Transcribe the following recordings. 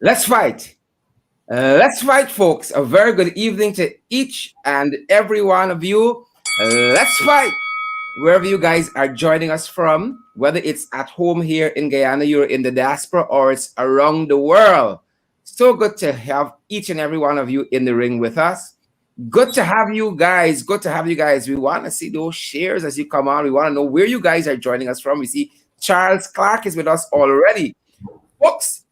Let's fight. Let's fight, folks. A very good evening to each and every one of you. Let's fight. Wherever you guys are joining us from, whether it's at home here in Guyana, you're in the diaspora, or it's around the world. So good to have each and every one of you in the ring with us. Good to have you guys. Good to have you guys. We want to see those shares as you come on. We want to know where you guys are joining us from. We see Charles Clark is with us already. Folks,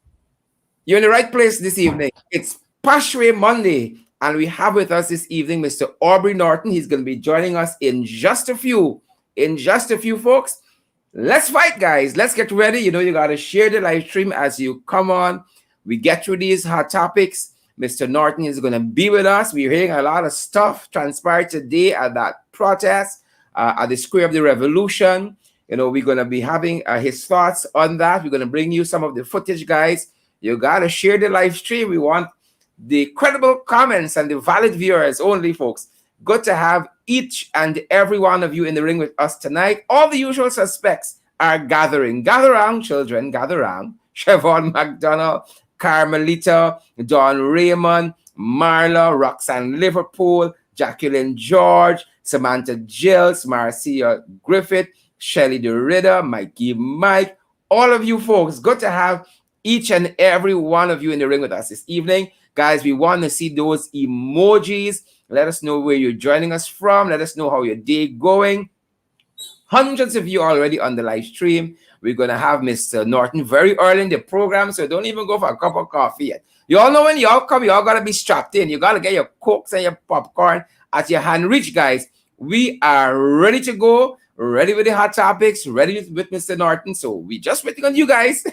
you're in the right place this evening. It's Pashway Monday, and we have with us this evening Mr. Aubrey Norton. He's going to be joining us in just a few. In just a few, folks. Let's fight, guys. Let's get ready. You know, you got to share the live stream as you come on. We get through these hot topics. Mr. Norton is going to be with us. We're hearing a lot of stuff transpired today at that protest at the Square of the Revolution. You know, we're going to be having his thoughts on that. We're going to bring you some of the footage, guys. You got to share the live stream. We want the credible comments and the valid viewers only, folks. Good to have each and every one of you in the ring with us tonight. All the usual suspects are gathering. Gather around, children. Gather around. Siobhan McDonald, Carmelita, Don Raymond, Marla, Roxanne Liverpool, Jacqueline George, Samantha Gills, Marcia Griffith, Shelley DeRidder, Mikey Mike. All of you folks, good to have each and every one of you in the ring with us this evening. Guys, we want to see those emojis. Let us know where you're joining us from. Let us know how your day going. Hundreds of you already on the live stream. We're going to have Mr. Norton very early in the program, so don't even go for a cup of coffee yet. You all know when y'all come, y'all got to be strapped in. You got to get your Cokes and your popcorn at your hand reach, guys. We are ready to go, ready with the hot topics, ready with Mr. Norton. So we just waiting on you guys.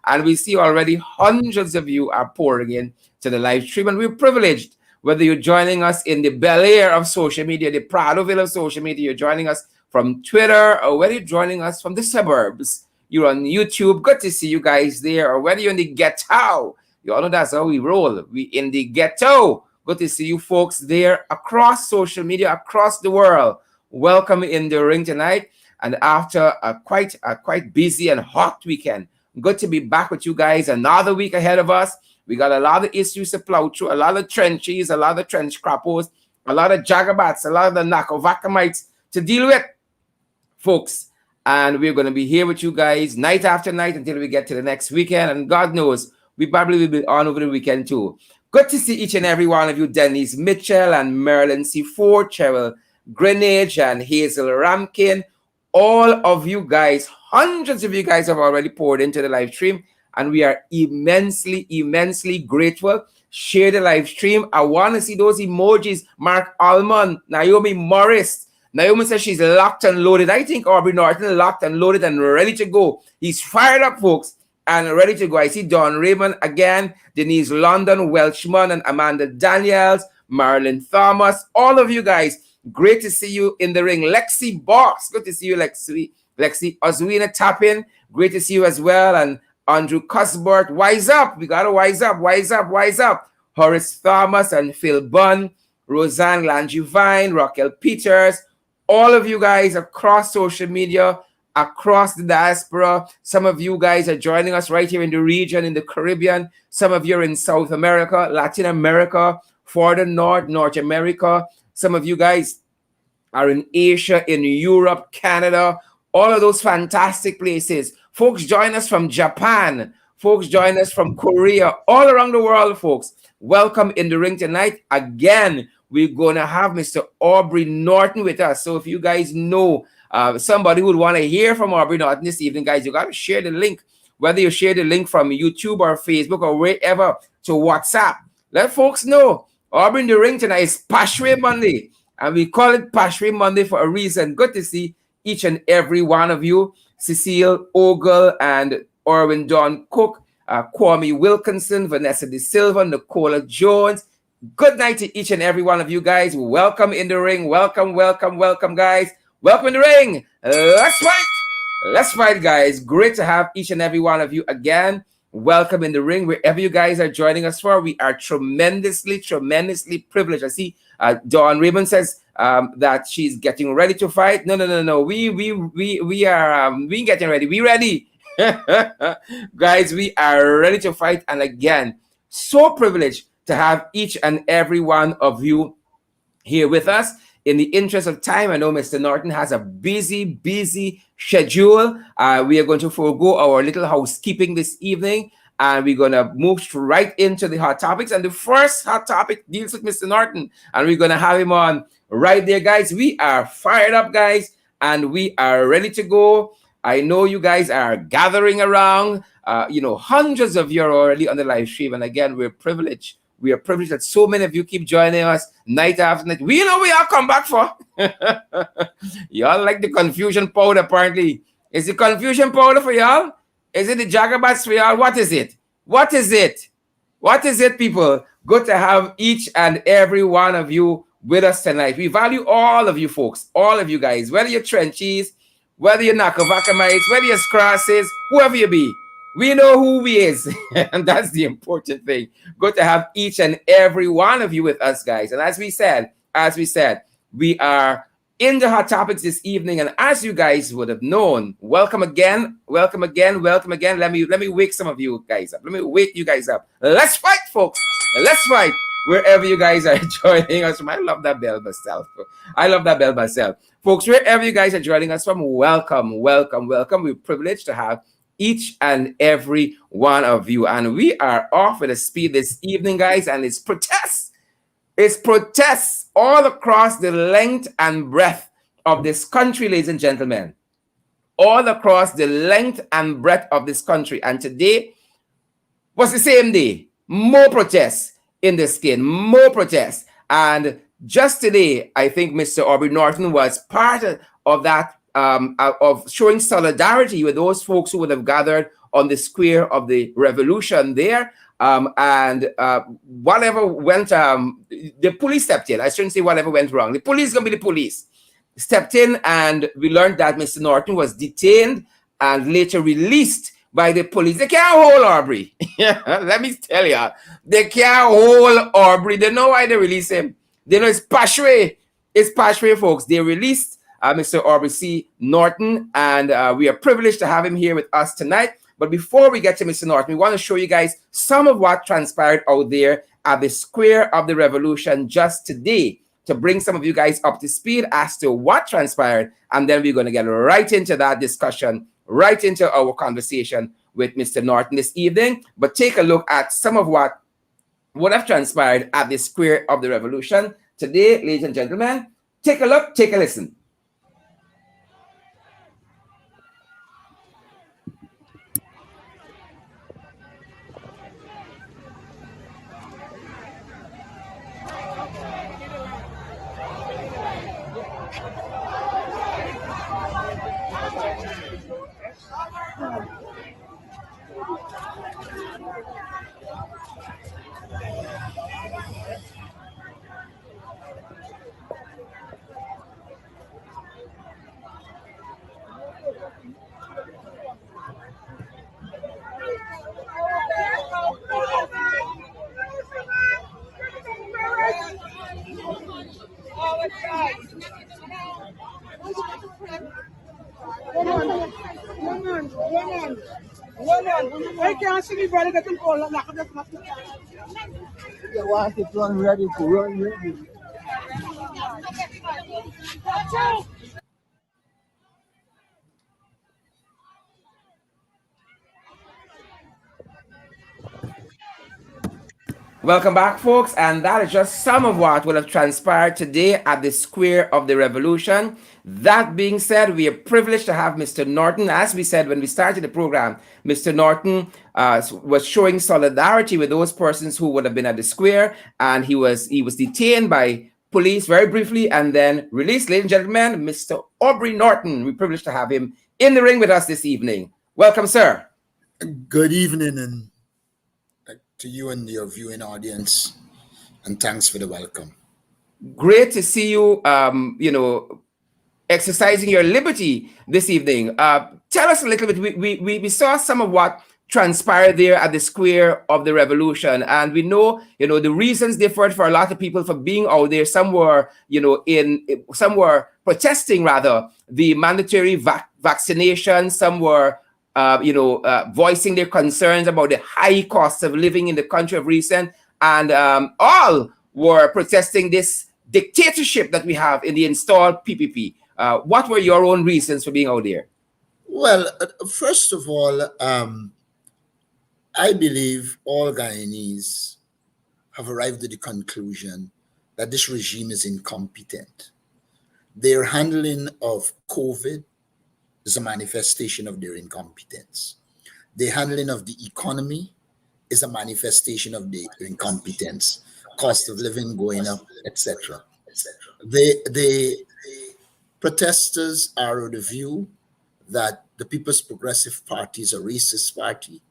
And we see already hundreds of you are pouring in to the live stream, and we're privileged. Whether you're joining us in the Bel Air of social media, the Pradoville of social media, you're joining us from Twitter, or whether you're joining us from the suburbs, you're on YouTube. Good to see you guys there. Or whether you're in the ghetto, you all know that's how we roll. We in the ghetto. Good to see you folks there across social media, across the world. Welcome in the ring tonight. And after a quite busy and hot weekend, good to be back with you guys. Another week ahead of us. We got a lot of issues to plow through, a lot of trenches, a lot of trench crappos, a lot of jagabats, a lot of the Nakovakamites to deal with, folks. And we're going to be here with you guys night after night until we get to the next weekend. And God knows, we probably will be on over the weekend too. Good to see each and every one of you, Denise Mitchell and Marilyn C. Ford, Cheryl Greenage and Hazel Ramkin. All of you guys, hundreds of you guys have already poured into the live stream. And we are immensely grateful. Share the live stream. I want to see those emojis. Mark Almond, Naomi Morris. Naomi says she's locked and loaded. I think Aubrey Norton locked and loaded and ready to go. He's fired up, folks, and ready to go. I see Don Raymond again, Denise London, Welchman, and Amanda Daniels, Marilyn Thomas. All of you guys, great to see you in the ring. Lexi Boss, good to see you, Lexi. Oswina Tappin, great to see you as well. And Andrew Cuthbert, wise up. We got to wise up. Horace Thomas and Phil Bunn, Roseanne Langevine, Raquel Peters, all of you guys across social media, across the diaspora. Some of you guys are joining us right here in the region, in the Caribbean. Some of you are in South America, Latin America, further north, North America. Some of you guys are in Asia, in Europe, Canada, all of those fantastic places. Folks join us from Japan. Folks join us from Korea. All around the world, folks. Welcome in the ring tonight. Again, we're going to have Mr. Aubrey Norton with us. So if you guys know somebody who would want to hear from Aubrey Norton this evening, guys, you got to share the link. Whether you share the link from YouTube or Facebook or wherever to WhatsApp. Let folks know. Aubrey in the ring tonight is Pashway Monday. And we call it Pashway Monday for a reason. Good to see each and every one of you. Cecile Ogle and Orwin Don Cook, Kwame Wilkinson, Vanessa De Silva, Nicola Jones. Good night to each and every one of you guys. Welcome in the ring. Welcome, guys. Welcome in the ring. Let's fight, guys. Great to have each and every one of you again. Welcome in the ring, wherever you guys are joining us for. We are tremendously privileged. I see Dawn Raymond says that she's getting ready to fight. No. We are getting ready. We ready. Guys, we are ready to fight. And again, so privileged to have each and every one of you here with us. In the interest of time, I know Mr. Norton has a busy schedule. We are going to forego our little housekeeping this evening, and we're going to move right into the hot topics. And the first hot topic deals with Mr. Norton, and we're going to have him on right there, guys. We are fired up, guys, and we are ready to go. I know you guys are gathering around. Hundreds of you are already on the live stream, and again, we're privileged. We are privileged that so many of you keep joining us night after night. We know we all come back for. Y'all like the confusion powder, apparently. Is it confusion powder for y'all? Is it the Jagabats for y'all? What is it? What is it? What is it, people? Good to have each and every one of you with us tonight. We value all of you folks, all of you guys, whether you're trenchies, whether you're Nakovakamites, whether you're Scrasses, whoever you be. We know who we is, and that's the important thing. Good to have each and every one of you with us, guys. And as we said, we are in the hot topics this evening. And as you guys would have known, welcome again. Let me wake some of you guys up. Let me wake you guys up. Let's fight, folks. Let's fight wherever you guys are joining us from. I love that bell myself. Folks, wherever you guys are joining us from, welcome. We're privileged to have each and every one of you. And we are off with a speed this evening, guys, and it's protests. It's protests all across the length and breadth of this country, ladies and gentlemen. All across the length and breadth of this country. And today was the same day. More protests in the skin, more protests. And just today, I think Mr. Aubrey Norton was part of that, of showing solidarity with those folks who would have gathered on the square of the revolution there. Whatever went, the police stepped in. I shouldn't say whatever went wrong. The police gonna be the police. Stepped in, and we learned that Mr. Norton was detained and later released by the police. They can't hold Aubrey. Let me tell you, they can't hold Aubrey. They know why they release him. They know it's Pashway. It's Pashway, folks. They released Mr. Aubrey C. Norton, and we are privileged to have him here with us tonight. But before we get to Mr. Norton, we want to show you guys some of what transpired out there at the Square of the Revolution just today, to bring some of you guys up to speed as to what transpired. And then we're going to get right into that discussion, right into our conversation with Mr. Norton this evening. But take a look at some of what would have transpired at the Square of the Revolution today, ladies and gentlemen. Take a look, take a listen. I can't see me brother getting call and knock up my You want it run ready to run ready. Welcome back, folks, and that is just some of what will have transpired today at the Square of the Revolution. That being said, we are privileged to have Mr. Norton. As we said when we started the program, Mr. Norton was showing solidarity with those persons who would have been at the square, and he was detained by police very briefly and then released. Ladies and gentlemen, Mr. Aubrey Norton. We're privileged to have him in the ring with us this evening. Welcome, sir. Good evening, and to you and your viewing audience, and thanks for the welcome. Great to see you, exercising your liberty this evening. Tell us a little bit. We saw some of what transpired there at the Square of the Revolution, and we know, the reasons differed for a lot of people for being out there. Some were, some were protesting rather the mandatory vaccination. Some were voicing their concerns about the high cost of living in the country of recent, and all were protesting this dictatorship that we have in the installed PPP. What were your own reasons for being out there? Well, first of all, I believe all Guyanese have arrived at the conclusion that this regime is incompetent. Their handling of COVID is a manifestation of their incompetence. The handling of the economy is a manifestation of their incompetence. Cost of living going up, etc. The protesters are of the view that the People's Progressive Party is a racist party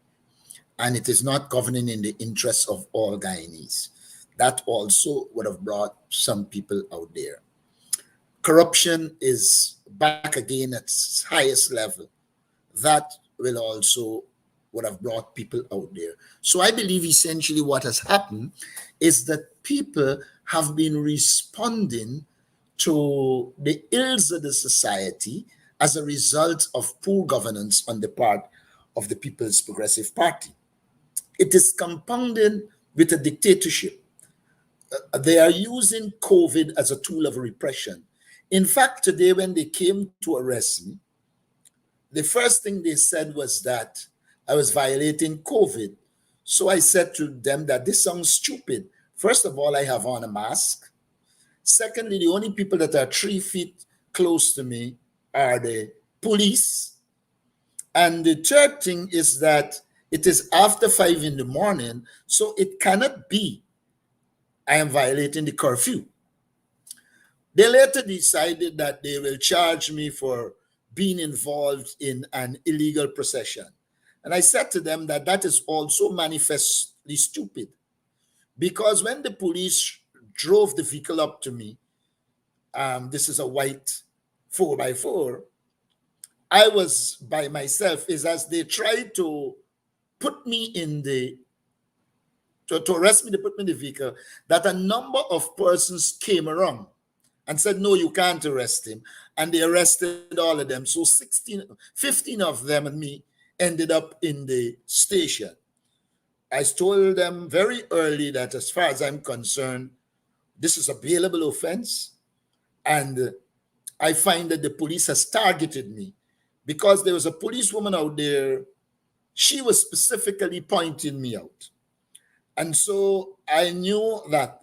and it is not governing in the interests of all Guyanese. That also would have brought some people out there. Corruption is back again at its highest level. That will also would have brought people out there. So I believe essentially what has happened is that people have been responding to the ills of the society as a result of poor governance on the part of the People's Progressive Party. It is compounded with a dictatorship. They are using COVID as a tool of repression. In fact, today when they came to arrest me, the first thing they said was that I was violating COVID. So I said to them that this sounds stupid. First of all, I have on a mask. Secondly, the only people that are 3 feet close to me are the police. And the third thing is that it is after 5 in the morning, so it cannot be I am violating the curfew. They later decided that they will charge me for being involved in an illegal procession. And I said to them that that is also manifestly stupid, because when the police drove the vehicle up to me, this is a white 4x4, I was by myself. Is as they tried to put me in the, to arrest me, to put me in the vehicle, that a number of persons came around and said, no, you can't arrest him. And they arrested all of them. So 15 of them and me ended up in the station. I told them very early that as far as I'm concerned, this is a bailable offense. And I find that the police has targeted me because there was a policewoman out there. She was specifically pointing me out. And so I knew that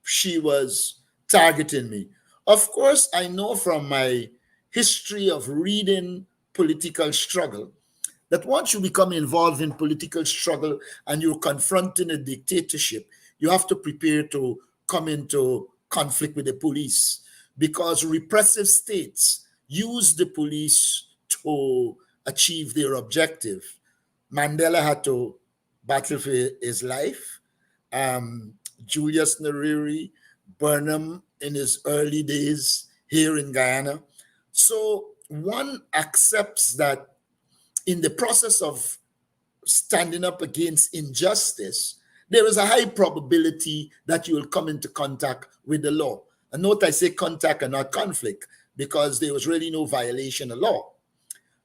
she was targeting me. Of course, I know from my history of reading political struggle that once you become involved in political struggle and you're confronting a dictatorship, you have to prepare to come into conflict with the police, because repressive states use the police to achieve their objective. Mandela had to battle for his life. Julius Nyerere, Burnham in his early days here in Guyana. So one accepts that in the process of standing up against injustice, there is a high probability that you will come into contact with the law. And note I say contact and not conflict, because there was really no violation of law.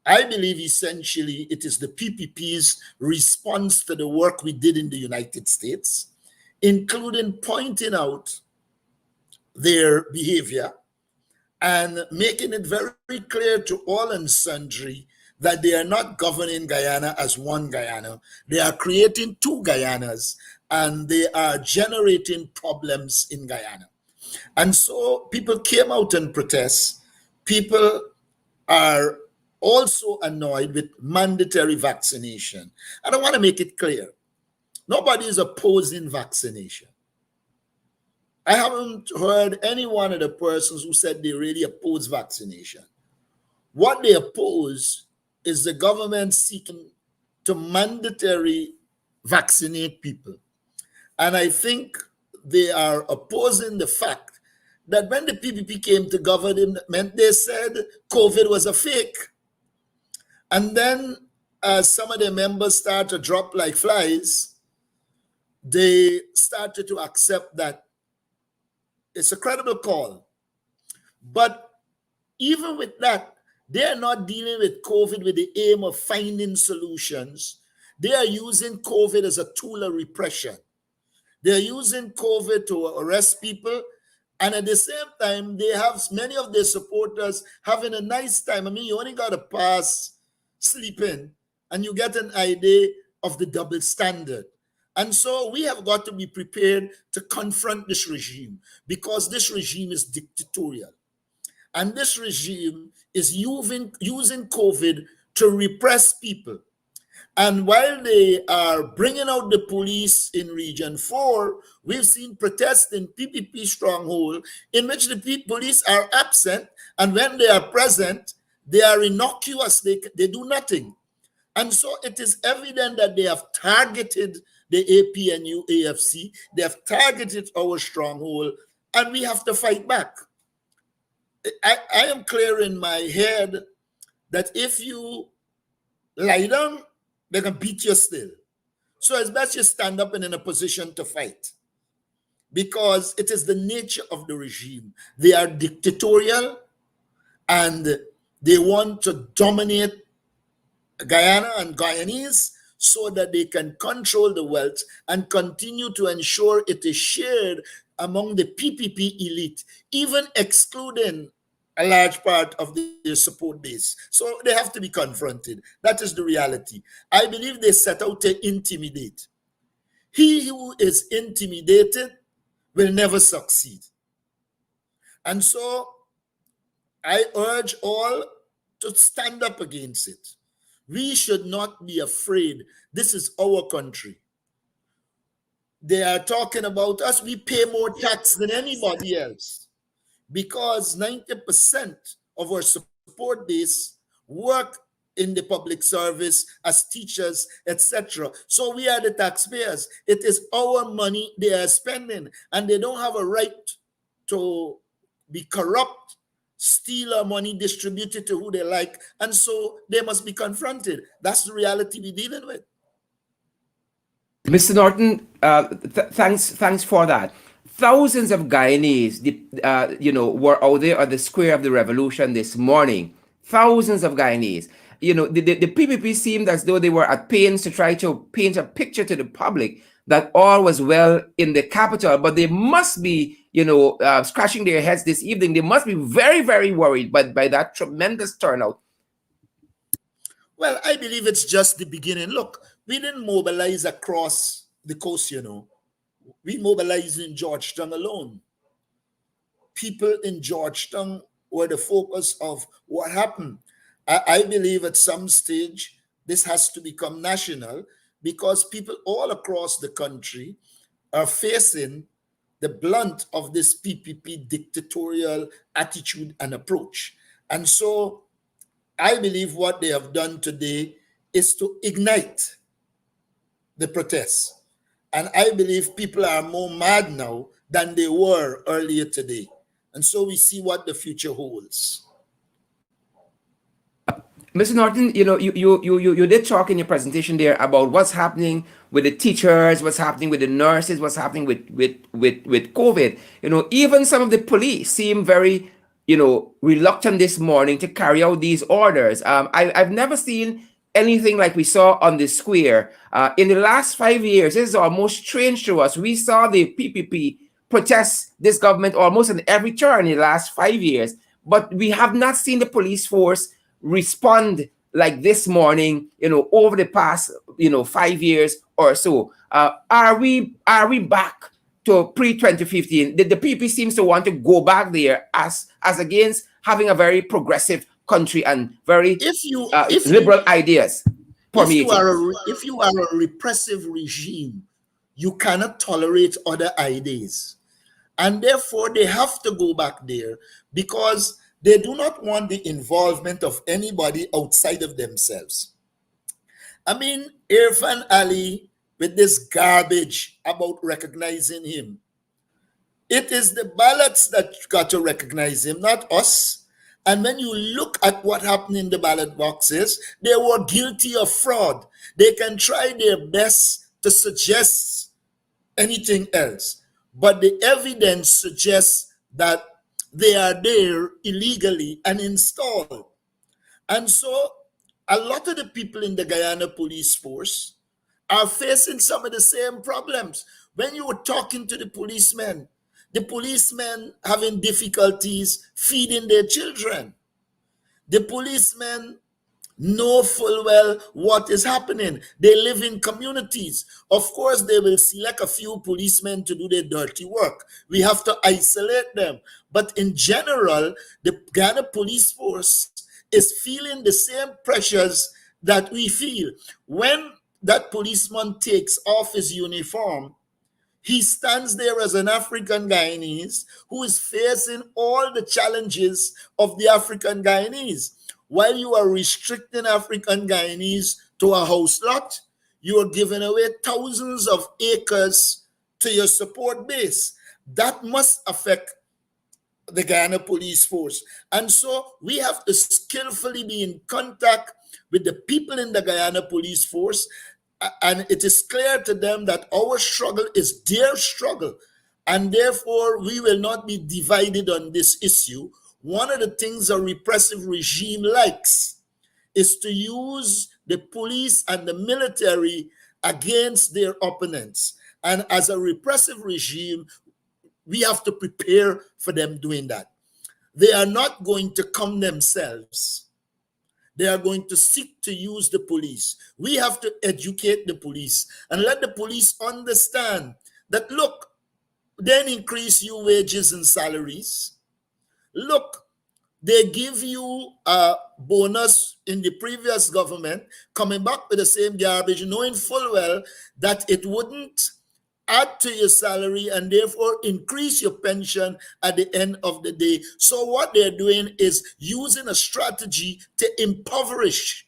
I believe essentially it is the PPP's response to the work we did in the United States, including pointing out their behavior and making it very clear to all and sundry that they are not governing Guyana as one Guyana. They are creating two Guyanas, and they are generating problems in Guyana. And so people came out and protest. People are also annoyed with mandatory vaccination. And I want to make it clear, nobody is opposing vaccination. I haven't heard any one of the persons who said they really oppose vaccination. What they oppose is the government seeking to mandatory vaccinate people. And I think they are opposing the fact that when the PPP came to government, they said COVID was a fake. And then as some of their members started to drop like flies, they started to accept that it's a credible call. But even with that, They are not dealing with COVID with the aim of finding solutions. They are using COVID as a tool of repression. They're using COVID to arrest people. And at the same time, they have many of their supporters having a nice time. I mean, you only got to pass sleeping and you get an idea of the double standard. And so we have got to be prepared to confront this regime because this regime is dictatorial. And this regime is using COVID to repress people. And while they are bringing out the police in Region 4, we've seen protests in PPP stronghold in which the police are absent. And when they are present, they are innocuous. They do nothing. And so it is evident that they have targeted the APNU AFC. They have targeted our stronghold, and we have to fight back. I am clear in my head that if you lie down, they can beat you still. So it's best you stand up and in a position to fight because it is the nature of the regime. They are dictatorial and they want to dominate Guyana and Guyanese so that they can control the wealth and continue to ensure it is shared among the PPP elite, even excluding a large part of their support base. So they have to be confronted. That is the reality. I believe they set out to intimidate. He who is intimidated will never succeed. And so I urge all to stand up against it. We should not be afraid. This is our country. They are talking about us. We pay more tax than anybody else because 90% of our support base work in the public service as teachers, etc. So we are the taxpayers. It is our money they are spending, and they don't have a right to be corrupt, steal our money, distribute it to who they like, and so they must be confronted. That's the reality we're dealing with. Mr. Norton, thanks for that. Thousands of Guyanese, were out there at the Square of the Revolution this morning. Thousands of Guyanese. The PPP seemed as though they were at pains to try to paint a picture to the public that all was well in the capital, but they must be, scratching their heads this evening. They must be very, very worried by that tremendous turnout. Well, I believe it's just the beginning. Look, we didn't mobilize across the coast, We mobilized in Georgetown alone. People in Georgetown were the focus of what happened. I believe at some stage this has to become national because people all across the country are facing the blunt of this PPP dictatorial attitude and approach. And so I believe what they have done today is to ignite the protests. And I believe people are more mad now than they were earlier today. And so we see what the future holds. Mr. Norton, you did talk in your presentation there about what's happening with the teachers, what's happening with the nurses, what's happening with COVID. Even some of the police seem very, reluctant this morning to carry out these orders. I've never seen anything like we saw on the square. In the last 5 years, this is almost strange to us. We saw the PPP protest this government almost in every turn in the last 5 years, but we have not seen the police force respond like this morning, over the past, 5 years or so. Are we back to pre-2015? The PP seems to want to go back there as against having a very progressive country and very liberal ideas. If you are a repressive regime, you cannot tolerate other ideas. And therefore, they have to go back there because they do not want the involvement of anybody outside of themselves. I mean, Irfan Ali with this garbage about recognizing him. It is the ballots that got to recognize him, not us. And when you look at what happened in the ballot boxes, they were guilty of fraud. They can try their best to suggest anything else, but the evidence suggests that they are there illegally and installed. And so a lot of the people in the Guyana police force are facing some of the same problems. When you were talking to the policemen having difficulties feeding their children. The policemen know full well what is happening. They live in communities. Of course, they will select a few policemen to do their dirty work. We have to isolate them. But in general, the Ghana police force is feeling the same pressures that we feel. When that policeman takes off his uniform, he stands there as an African Guyanese who is facing all the challenges of the African Guyanese. While you are restricting African Guyanese to a house lot, you are giving away thousands of acres to your support base. That must affect the Guyana police force. And so we have to skillfully be in contact with the people in the Guyana police force, and it is clear to them that our struggle is their struggle, and therefore we will not be divided on this issue. One of the things a repressive regime likes is to use the police and the military against their opponents. And as a repressive regime, we have to prepare for them doing that. They are not going to come themselves. They are going to seek to use the police. We have to educate the police and let the police understand that, look, then increase your wages and salaries. Look, they give you a bonus in the previous government, coming back with the same garbage, knowing full well that it wouldn't add to your salary and therefore increase your pension at the end of the day. So what they're doing is using a strategy to impoverish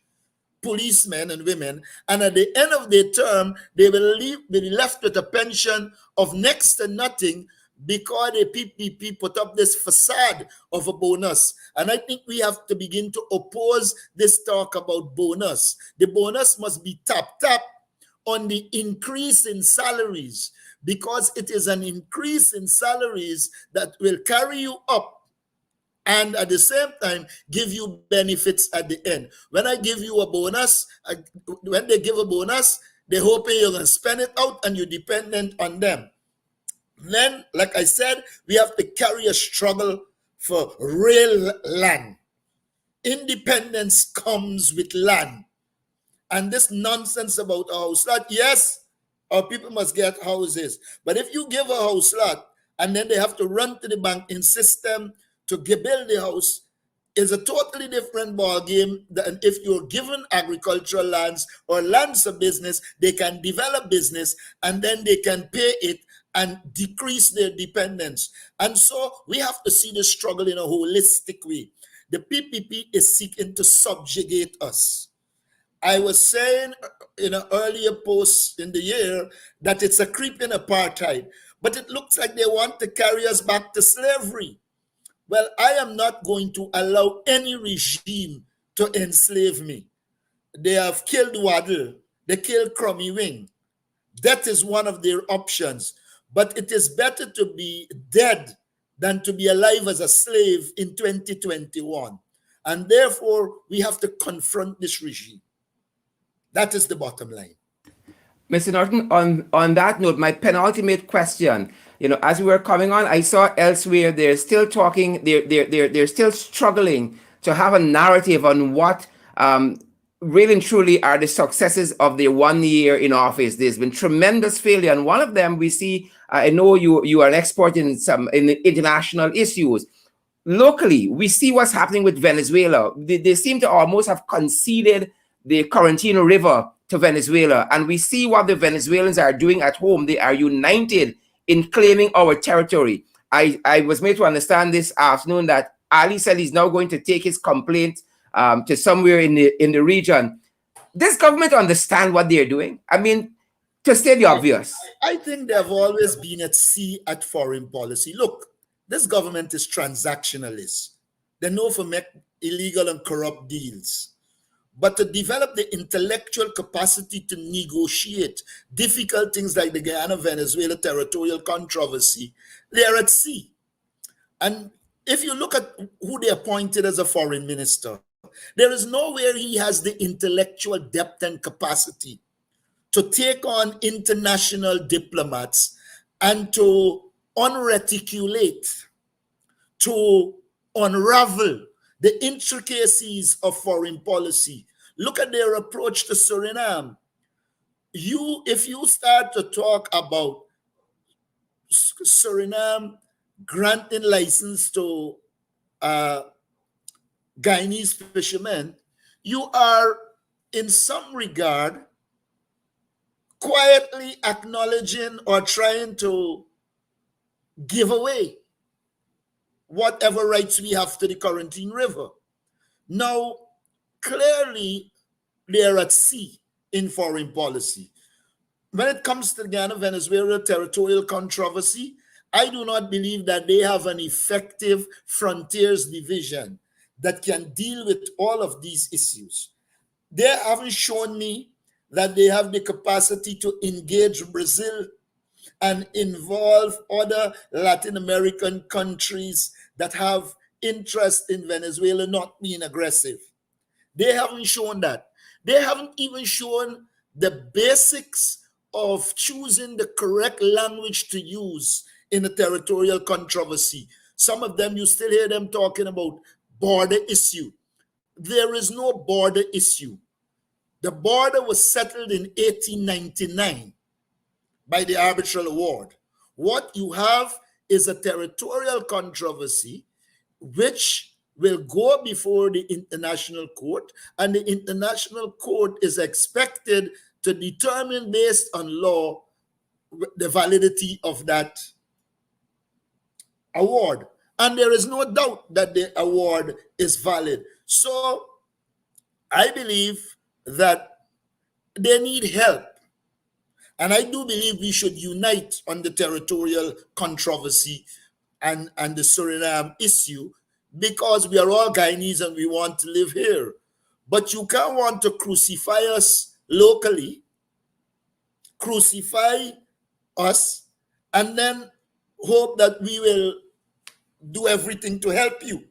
policemen and women, and at the end of their term, they will be left with a pension of next to nothing because the PPP put up this facade of a bonus. And I think we have to begin to oppose this talk about bonus. The bonus must be tapped on the increase in salaries, because it is an increase in salaries that will carry you up and at the same time give you benefits at the end. When I give you a bonus, when they give a bonus, they're hoping you're going to spend it out and you're dependent on them. Then, like I said, we have to carry a struggle for real land. Independence comes with land. And this nonsense about a house lot, yes, our people must get houses. But if you give a house lot and then they have to run to the bank in system to build the house, is a totally different ball game than if you're given agricultural lands or lands of business. They can develop business and then they can pay it and decrease their dependence. And so we have to see the struggle in a holistic way. The PPP is seeking to subjugate us. I was saying in an earlier post in the year that it's a creeping apartheid, but it looks like they want to carry us back to slavery. Well, I am not going to allow any regime to enslave me. They have killed Waddle. They killed Crummy Wing. That is one of their options. But it is better to be dead than to be alive as a slave in 2021. And therefore, we have to confront this regime. That is the bottom line. Mr. Norton, on that note, my penultimate question, as we were coming on, I saw elsewhere they're still talking, they're still struggling to have a narrative on what really and truly are the successes of their 1 year in office. There's been tremendous failure, and one of them we see, I know you are an expert in international issues. Locally, we see what's happening with Venezuela. They seem to almost have conceded the Corinthino River to Venezuela, and we see what the Venezuelans are doing at home. They are united in claiming our territory. I was made to understand this afternoon that Ali said he's now going to take his complaint to somewhere in the region. Does government understand what they're doing? I mean, to state the obvious. I think they've always been at sea at foreign policy. Look, this government is transactionalist. They know for make illegal and corrupt deals. But to develop the intellectual capacity to negotiate difficult things like the Guyana-Venezuela territorial controversy, they are at sea. And if you look at who they appointed as a foreign minister, There is nowhere he has the intellectual depth and capacity to take on international diplomats and to unreticulate, to unravel the intricacies of foreign policy. Look at their approach to Suriname. If you start to talk about Suriname granting license to Guyanese fishermen, you are in some regard quietly acknowledging or trying to give away whatever rights we have to the Corentyne River. Now, clearly, they are at sea in foreign policy. When it comes to the Ghana-Venezuela territorial controversy, I do not believe that they have an effective frontiers division that can deal with all of these issues. They haven't shown me that they have the capacity to engage Brazil and involve other Latin American countries that have interest in Venezuela not being aggressive. They haven't shown that. They haven't even shown the basics of choosing the correct language to use in a territorial controversy. Some of them, you still hear them talking about border issue. There is no border issue. The border was settled in 1899 by the arbitral award. What you have is a territorial controversy which will go before the international court, and the international court is expected to determine based on law the validity of that award. And there is no doubt that the award is valid. So I believe that they need help. And I do believe we should unite on the territorial controversy and the Suriname issue, because we are all Guyanese and we want to live here. But you can't want to crucify us locally, crucify us, and then hope that we will do everything to help you.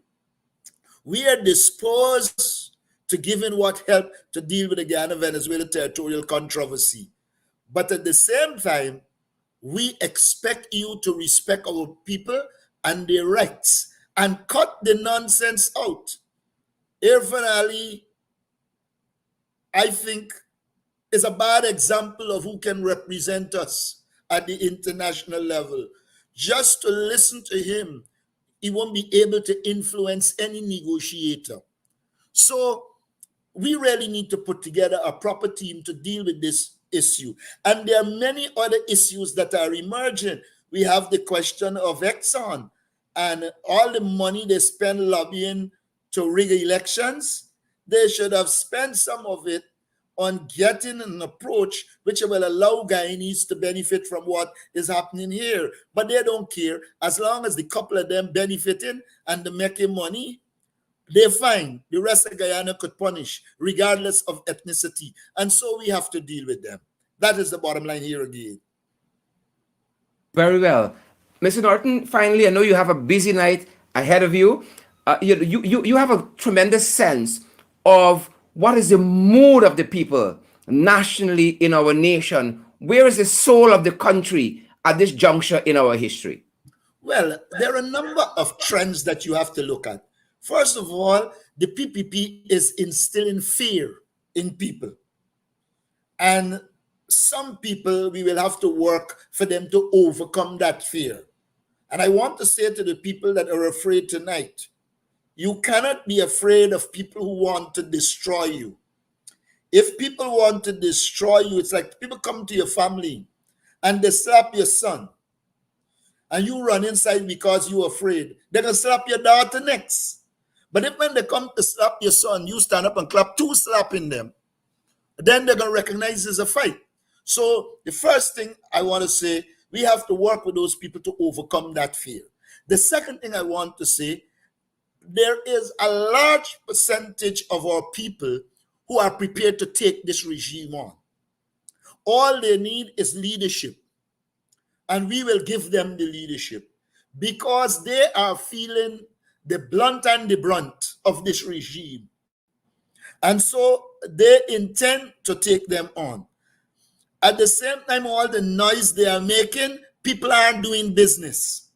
We are disposed to give in what help to deal with the Ghana-Venezuela territorial controversy. But at the same time, we expect you to respect our people and their rights and cut the nonsense out. Irfan Ali, I think, is a bad example of who can represent us at the international level. Just to listen to him, he won't be able to influence any negotiator. So we really need to put together a proper team to deal with this issue. And there are many other issues that are emerging. We have the question of Exxon and all the money they spend lobbying to rig elections. They should have spent some of it on getting an approach which will allow Guyanese to benefit from what is happening here. But they don't care. As long as the couple of them benefiting and they're making money, they're fine. The rest of Guyana could punish, regardless of ethnicity. And so we have to deal with them. That is the bottom line here again. Very well. Mr. Norton, finally, I know you have a busy night ahead of you. You have a tremendous sense of what is the mood of the people nationally in our nation. Where is the soul of the country at this juncture in our history? Well, there are a number of trends that you have to look at. First of all, the PPP is instilling fear in people. And some people, we will have to work for them to overcome that fear. And I want to say to the people that are afraid tonight, you cannot be afraid of people who want to destroy you. If people want to destroy you, it's like people come to your family and they slap your son and you run inside because you're afraid. They're going to slap your daughter next. But if when they come to slap your son, you stand up and clap two slapping them, then they're going to recognize it's a fight. So the first thing I want to say, we have to work with those people to overcome that fear. The second thing I want to say, there is a large percentage of our people who are prepared to take this regime on. All they need is leadership. And we will give them the leadership because they are feeling the blunt and the brunt of this regime. And so they intend to take them on. At the same time, all the noise they are making, people aren't doing business.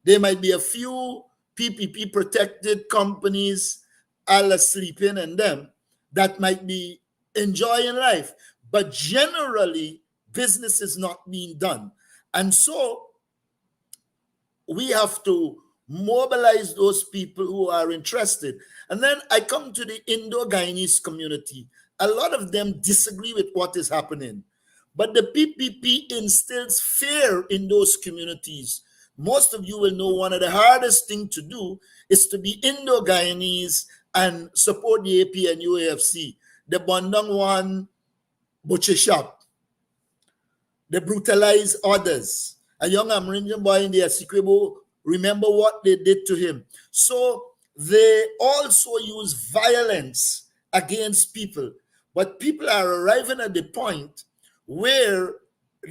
There might be a few PPP protected companies all sleeping in them that might be enjoying life. But generally, business is not being done. And so we have to mobilize those people who are interested. And then I come to the Indo-Guyanese community. A lot of them disagree with what is happening. But the PPP instills fear in those communities. Most of you will know one of the hardest things to do is to be Indo-Guyanese and support the AP and UAFC. The Bandung one butcher shop. They brutalize others. A young Amerindian boy in the Asikwebo, remember what they did to him. So they also use violence against people. But people are arriving at the point where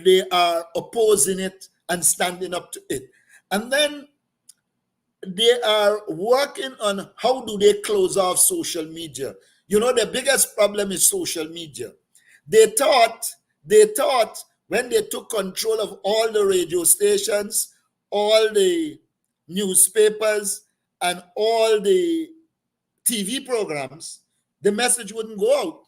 they are opposing it and standing up to it. And then they are working on how do they close off social media. You know, the biggest problem is social media. They thought when they took control of all the radio stations, all the newspapers, and all the TV programs, the message wouldn't go out.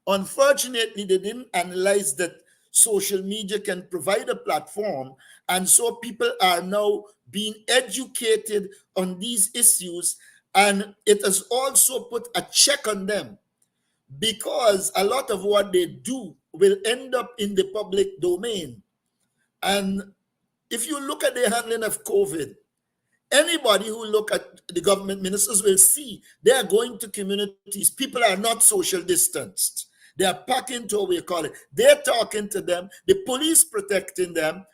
Unfortunately, they didn't analyze that social media can provide a platform, and so people are now being educated on these issues, and it has also put a check on them, because a lot of what they do will end up in the public domain. And if you look at the handling of COVID, anybody who look at the government ministers will see they are going to communities. People are not social distanced. They are packing to what we call it. They're talking to them, the police protecting them,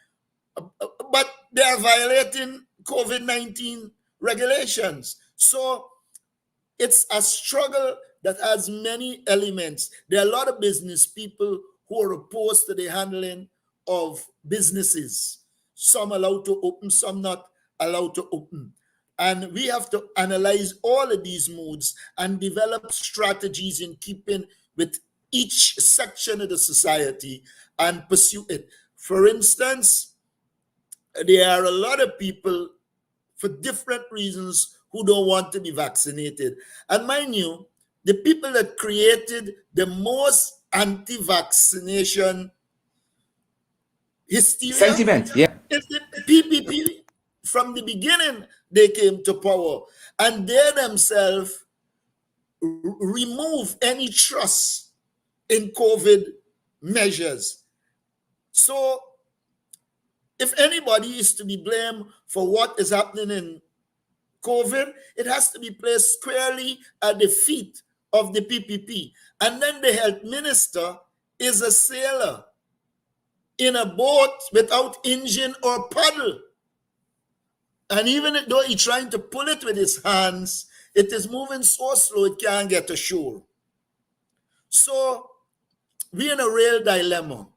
but they are violating COVID-19 regulations. So it's a struggle that has many elements. There are a lot of business people who are opposed to the handling of businesses. Some allowed to open, some not allowed to open. And we have to analyze all of these moods and develop strategies in keeping with each section of the society and pursue it. For instance, there are a lot of people for different reasons who don't want to be vaccinated. And mind you, the people that created the most anti-vaccination hysteria Sentiment, yeah. is the PPP. From the beginning, they came to power, and they themselves remove any trust in COVID measures. So if anybody is to be blamed for what is happening in COVID, it has to be placed squarely at the feet of the PPP. And then the health minister is a sailor in a boat without engine or paddle. And even though he's trying to pull it with his hands, it is moving so slow it can't get ashore. So we're in a real dilemma.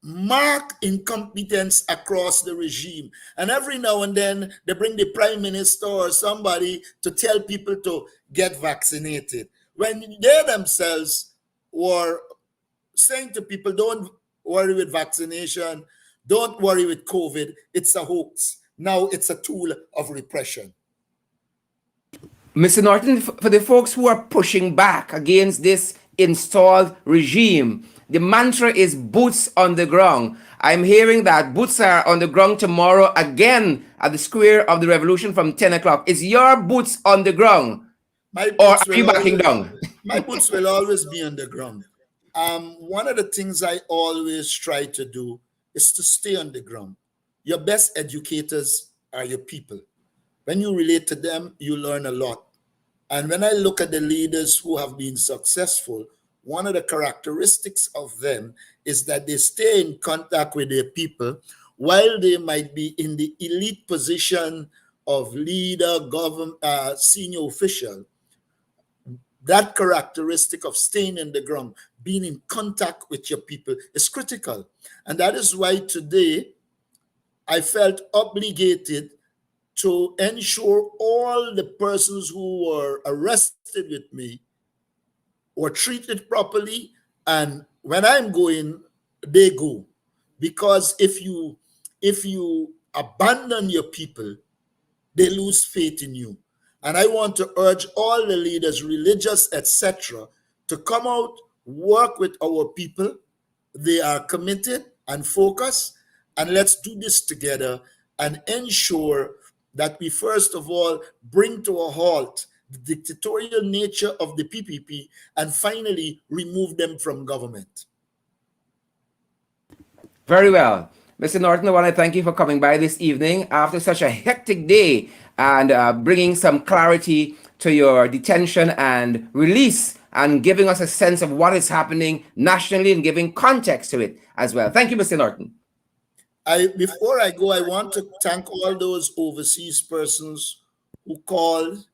Marked incompetence across the regime. And every now and then they bring the prime minister or somebody to tell people to get vaccinated, when they themselves were saying to people, don't worry with vaccination, don't worry with COVID, it's a hoax. Now it's a tool of repression. Mr. Norton, for the folks who are pushing back against this installed regime, the mantra is boots on the ground. I'm hearing that boots are on the ground tomorrow again at the Square of the Revolution from 10 o'clock. Is your boots on the ground? Or are you backing down? My boots will always be on the ground. One of the things I always try to do is to stay on the ground. Your best educators are your people. When you relate to them, you learn a lot. And when I look at the leaders who have been successful, one of the characteristics of them is that they stay in contact with their people. While they might be in the elite position of leader, senior official, that characteristic of staying in the ground, being in contact with your people is critical. And that is why today I felt obligated to ensure all the persons who were arrested with me were treated properly, and when I'm going, they go. Because if you abandon your people, they lose faith in you. And I want to urge all the leaders, religious, etc., to come out, work with our people. They are committed and focused, and let's do this together and ensure that we first of all bring to a halt the dictatorial nature of the PPP and finally remove them from government. Very well. Mr. Norton, I want to thank you for coming by this evening after such a hectic day and bringing some clarity to your detention and release and giving us a sense of what is happening nationally and giving context to it as well. Thank you, Mr. Norton. Before I go, I want to thank all those overseas persons who called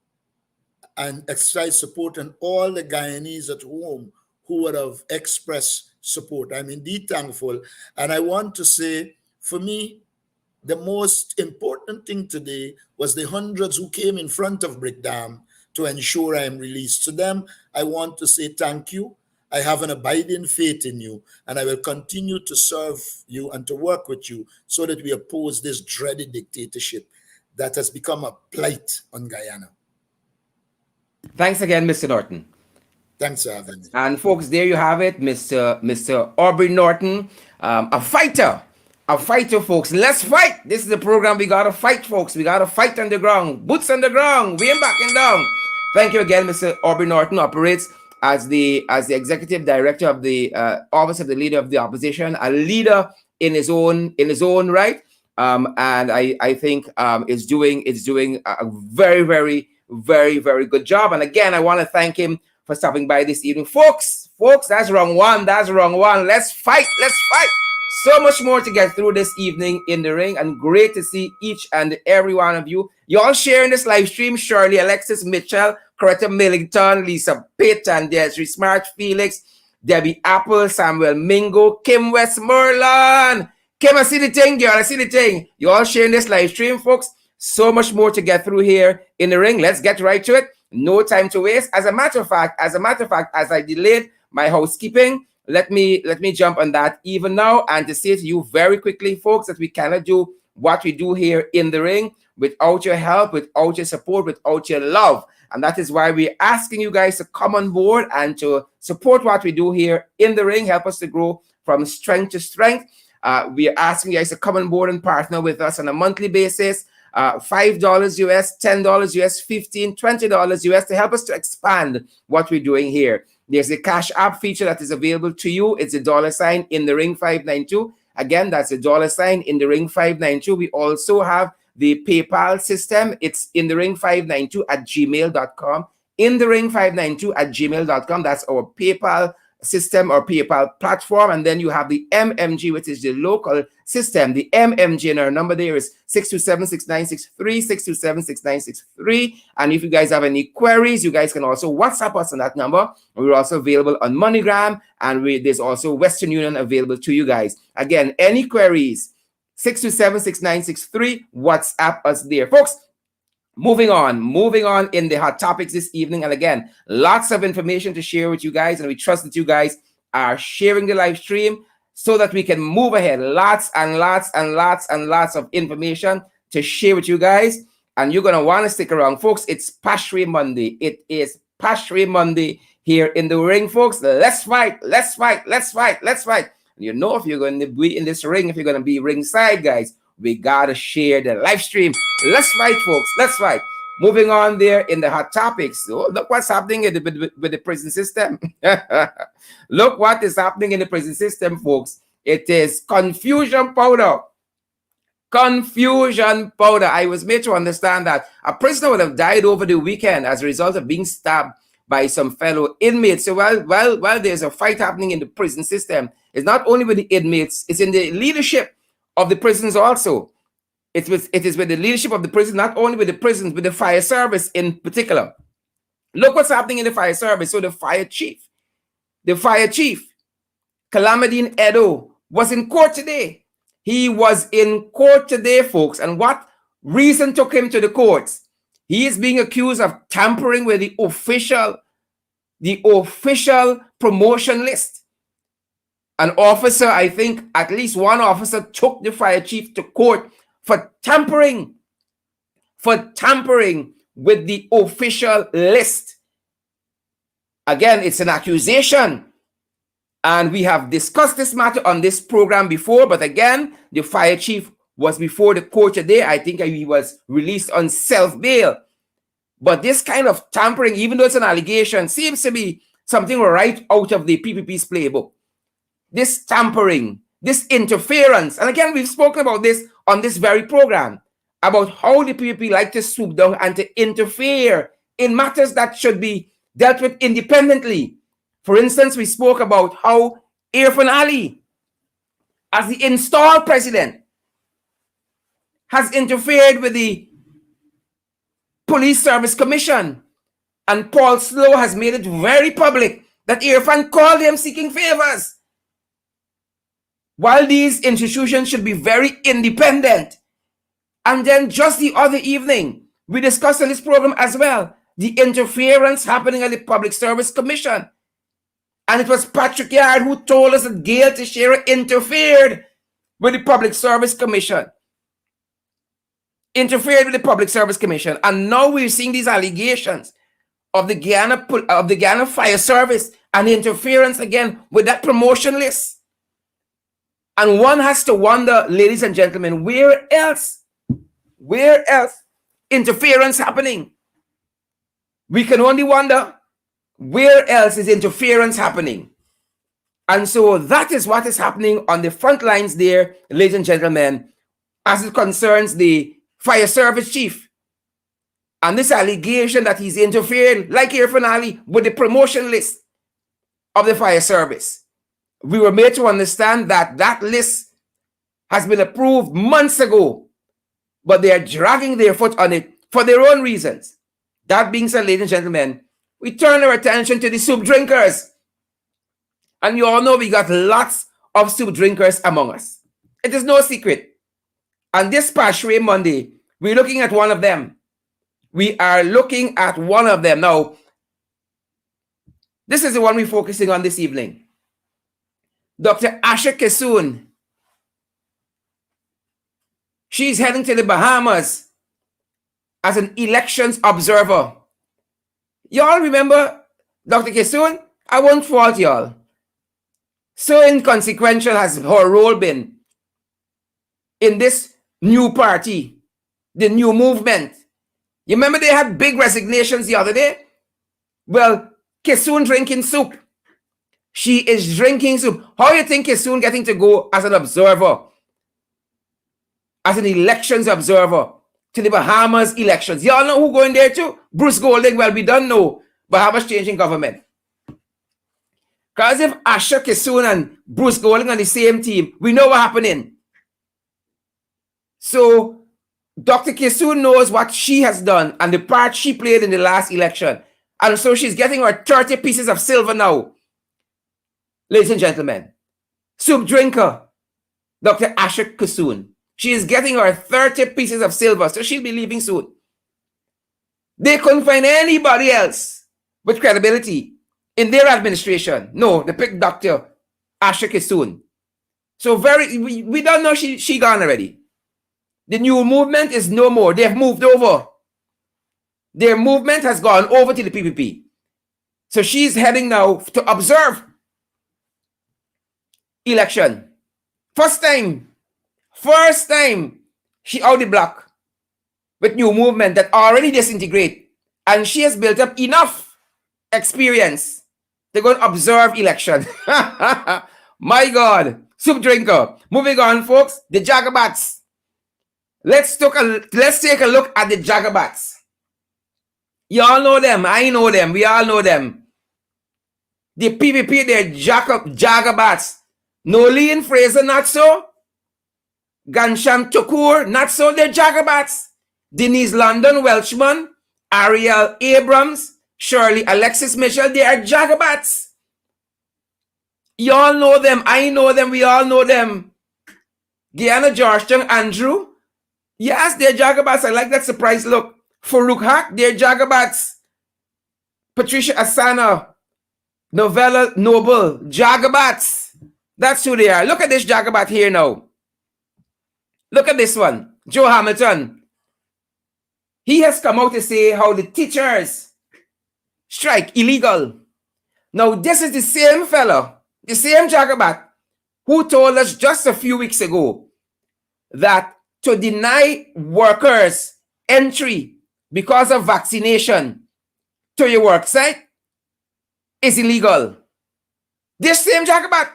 and exercised support, and all the Guyanese at home who would have expressed support. I'm indeed thankful. And I want to say, for me, the most important thing today was the hundreds who came in front of Brickdam to ensure I am released. To them, I want to say thank you. I have an abiding faith in you, and I will continue to serve you and to work with you so that we oppose this dreaded dictatorship that has become a blight on Guyana. Thanks again, Mr. Norton. Thanks for having me. And folks, there you have it, Mr. Aubrey Norton, a fighter, folks. Let's fight. This is the program. We gotta fight, folks. We gotta fight on the ground, boots on the ground. We ain't backing down. Thank you again, Mr. Aubrey Norton. Operates as the executive director of the office of the leader of the opposition, a leader in his own right. And I think is doing a very, very, very, very good job. And again, I want to thank him for stopping by this evening. Folks, that's wrong one. Let's fight. So much more to get through this evening in the ring, and great to see each and every one of you. You all sharing this live stream: Shirley, Alexis Mitchell, Coretta Millington, Lisa Pitt, and Desiree Smart, Felix, Debbie Apple, Samuel Mingo, Kim Westmoreland. Kim, I see the thing, girl. I see the thing. You all sharing this live stream, folks. So much more to get through here in the ring. Let's get right to it. No time to waste. As a matter of fact, as I delayed my housekeeping, let me jump on that even now and to say to you very quickly, folks, that we cannot do what we do here in the ring without your help, without your support, without your love. And that is why we're asking you guys to come on board and to support what we do here in the ring, help us to grow from strength to strength. We are asking you guys to come on board and partner with us on a monthly basis. $5 US, $10 US, $15, $20 US to help us to expand what we're doing here. There's a Cash App feature that is available to you. It's $, in the ring 592. Again, that's $, in the ring 592. We also have the PayPal system. It's in the ring 592 at gmail.com. In the ring 592 at gmail.com. That's our PayPal system or PayPal platform. And then you have the MMG, which is the local system. The MMG, and our number there is 627-6963, 627-6963. And if you guys have any queries, you guys can also WhatsApp us on that number. We're also available on MoneyGram, and there's also Western Union available to you guys. Again, any queries, 627-6963, WhatsApp us there. Folks, moving on in the hot topics this evening. And again, lots of information to share with you guys, and we trust that you guys are sharing the live stream so that we can move ahead. Lots of information to share with you guys, and you're going to want to stick around, folks. It's Pashray Monday. It is Pashray Monday here in the ring, folks. Let's fight. You know, if you're going to be in this ring, if you're going to be ringside, guys, we got to share the live stream. Let's fight, folks. Let's fight. Moving on there in the hot topics. Oh, look what's happening with the prison system. Look what is happening in the prison system, folks. It is confusion powder. Confusion powder. I was made to understand that a prisoner would have died over the weekend as a result of being stabbed by some fellow inmates. So while there's a fight happening in the prison system, it's not only with the inmates, it's in the leadership of the prisons also. It is with the leadership of the prison, not only with the prisons, but the fire service in particular. Look what's happening in the fire service. So the fire chief, Calamidine Edo, was in court today. He was in court today, folks. And what reason took him to the courts. He is being accused of tampering with the official promotion list. An officer, I think at least one officer, took the fire chief to court for tampering with the official list. Again, it's an accusation. And we have discussed this matter on this program before, but again, the fire chief was before the court today. I think he was released on self-bail. But this kind of tampering, even though it's an allegation, seems to be something right out of the PPP's playbook. This tampering, this interference, and again, we've spoken about this on this very program, about how the PPP like to swoop down and to interfere in matters that should be dealt with independently. For instance, we spoke about how Irfan Ali, as the installed president, has interfered with the Police Service Commission. And Paul Slow has made it very public that Irfan called him seeking favors. While these institutions should be very independent. And then just the other evening, we discussed in this program as well, the interference happening at the Public Service Commission. And it was Patrick Yard who told us that Gail Teixeira interfered with the Public Service Commission. Interfered with the Public Service Commission. And now we're seeing these allegations of the Guyana Fire Service and interference again with that promotion list. And one has to wonder, ladies and gentlemen, where else interference happening? We can only wonder, where else is interference happening? And so that is what is happening on the front lines there, ladies and gentlemen, as it concerns the fire service chief. And this allegation that he's interfered, like Irfan Ali, with the promotion list of the fire service. We were made to understand that that list has been approved months ago, but they are dragging their foot on it for their own reasons. That being said, ladies and gentlemen, we turn our attention to the soup drinkers. And you all know we got lots of soup drinkers among us. It is no secret. And this past Monday, we're looking at one of them. We are looking at one of them. Now, this is the one we're focusing on this evening. Dr. Asha Kissoon. She's heading to the Bahamas as an elections observer. Y'all remember Dr. Kissoon? I won't fault y'all. So inconsequential has her role been in this new party, the new movement. You remember they had big resignations the other day? Well, Kissoon drinking soup. She is drinking soup. How do you think Kissoon getting to go as an observer, as an elections observer to the Bahamas elections? Y'all know who going there too? Bruce Golding. Well, we don't know Bahamas changing government. Because if Asha Kissoon and Bruce Golding on the same team, we know what happening. So Dr. Kissoon knows what she has done and the part she played in the last election. And so she's getting her 30 pieces of silver now. Ladies and gentlemen, soup drinker, Dr. Asha Kissoon. She is getting her 30 pieces of silver, so she'll be leaving soon. They couldn't find anybody else with credibility in their administration. No, they picked Dr. Asha Kissoon. So we don't know she gone already. The new movement is no more. They have moved over. Their movement has gone over to the PPP. So she's heading now to observe election. First time she out the block with new movement that already disintegrate. And she has built up enough experience to go and observe election. My God. Soup drinker. Moving on, folks. The Jagabats. Let's take a look at the Jagabats. You all know them. I know them. We all know them. The PPP, they're Jagabats. Nolene Fraser, not so. Gansham Tukur, not so. They're Jagabats. Denise London Welchman, Ariel Abrams, Shirley Alexis Mitchell, they are Jagabats. You all know them. I know them. We all know them. Guyana Georgetown Andrew, Yes, they're Jagabats. I like that surprise look. Farouk Haq, they're Jagabats. Patricia Asana, Novella Noble, Jagabats. That's who they are. Look at this Jagabat here now. Look at this one. Joe Hamilton. He has come out to say how the teachers strike illegal. Now, this is the same fellow, the same Jagabat, who told us just a few weeks ago that to deny workers entry because of vaccination to your work site is illegal. This same Jagabat.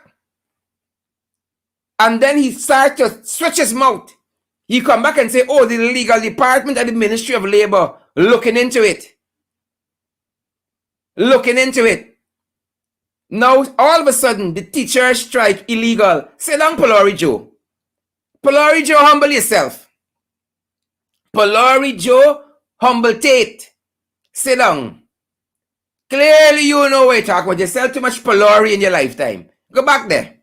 And then he started to switch his mouth. He come back and say, oh, the legal department and the Ministry of Labor looking into it. Looking into it. Now, all of a sudden, the teachers strike illegal. Sit down, Pholourie Joe. Pholourie Joe, humble yourself. Pholourie Joe, humble Tate. Sit down. Clearly, you know what you're talking about. You sell too much Pholourie in your lifetime. Go back there.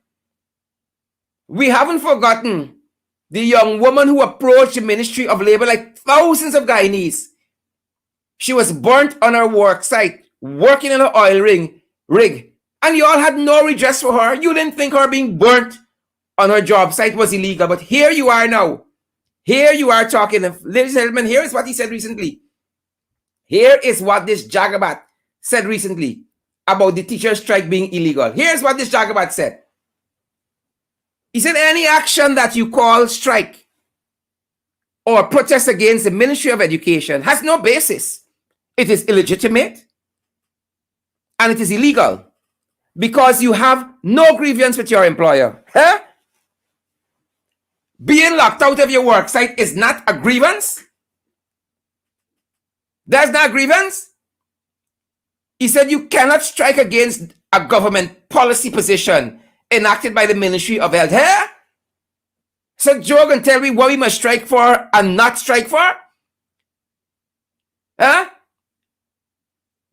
We haven't forgotten the young woman who approached the Ministry of Labor like thousands of Guyanese. She was burnt on her work site, working in an oil rig. And you all had no redress for her. You didn't think her being burnt on her job site was illegal. But here you are now. Here you are talking. Ladies and gentlemen, here is what he said recently. Here is what this Jagabat said recently about the teacher strike being illegal. Here's what this Jagabat said. He said any action that you call strike or protest against the Ministry of Education has no basis. It is illegitimate and it is illegal because you have no grievance with your employer. Huh? Being locked out of your work site is not a grievance. That's not a grievance. He said you cannot strike against a government policy position enacted by the Ministry of Health. Huh? So Joe can tell me what we must strike for and not strike for? Huh?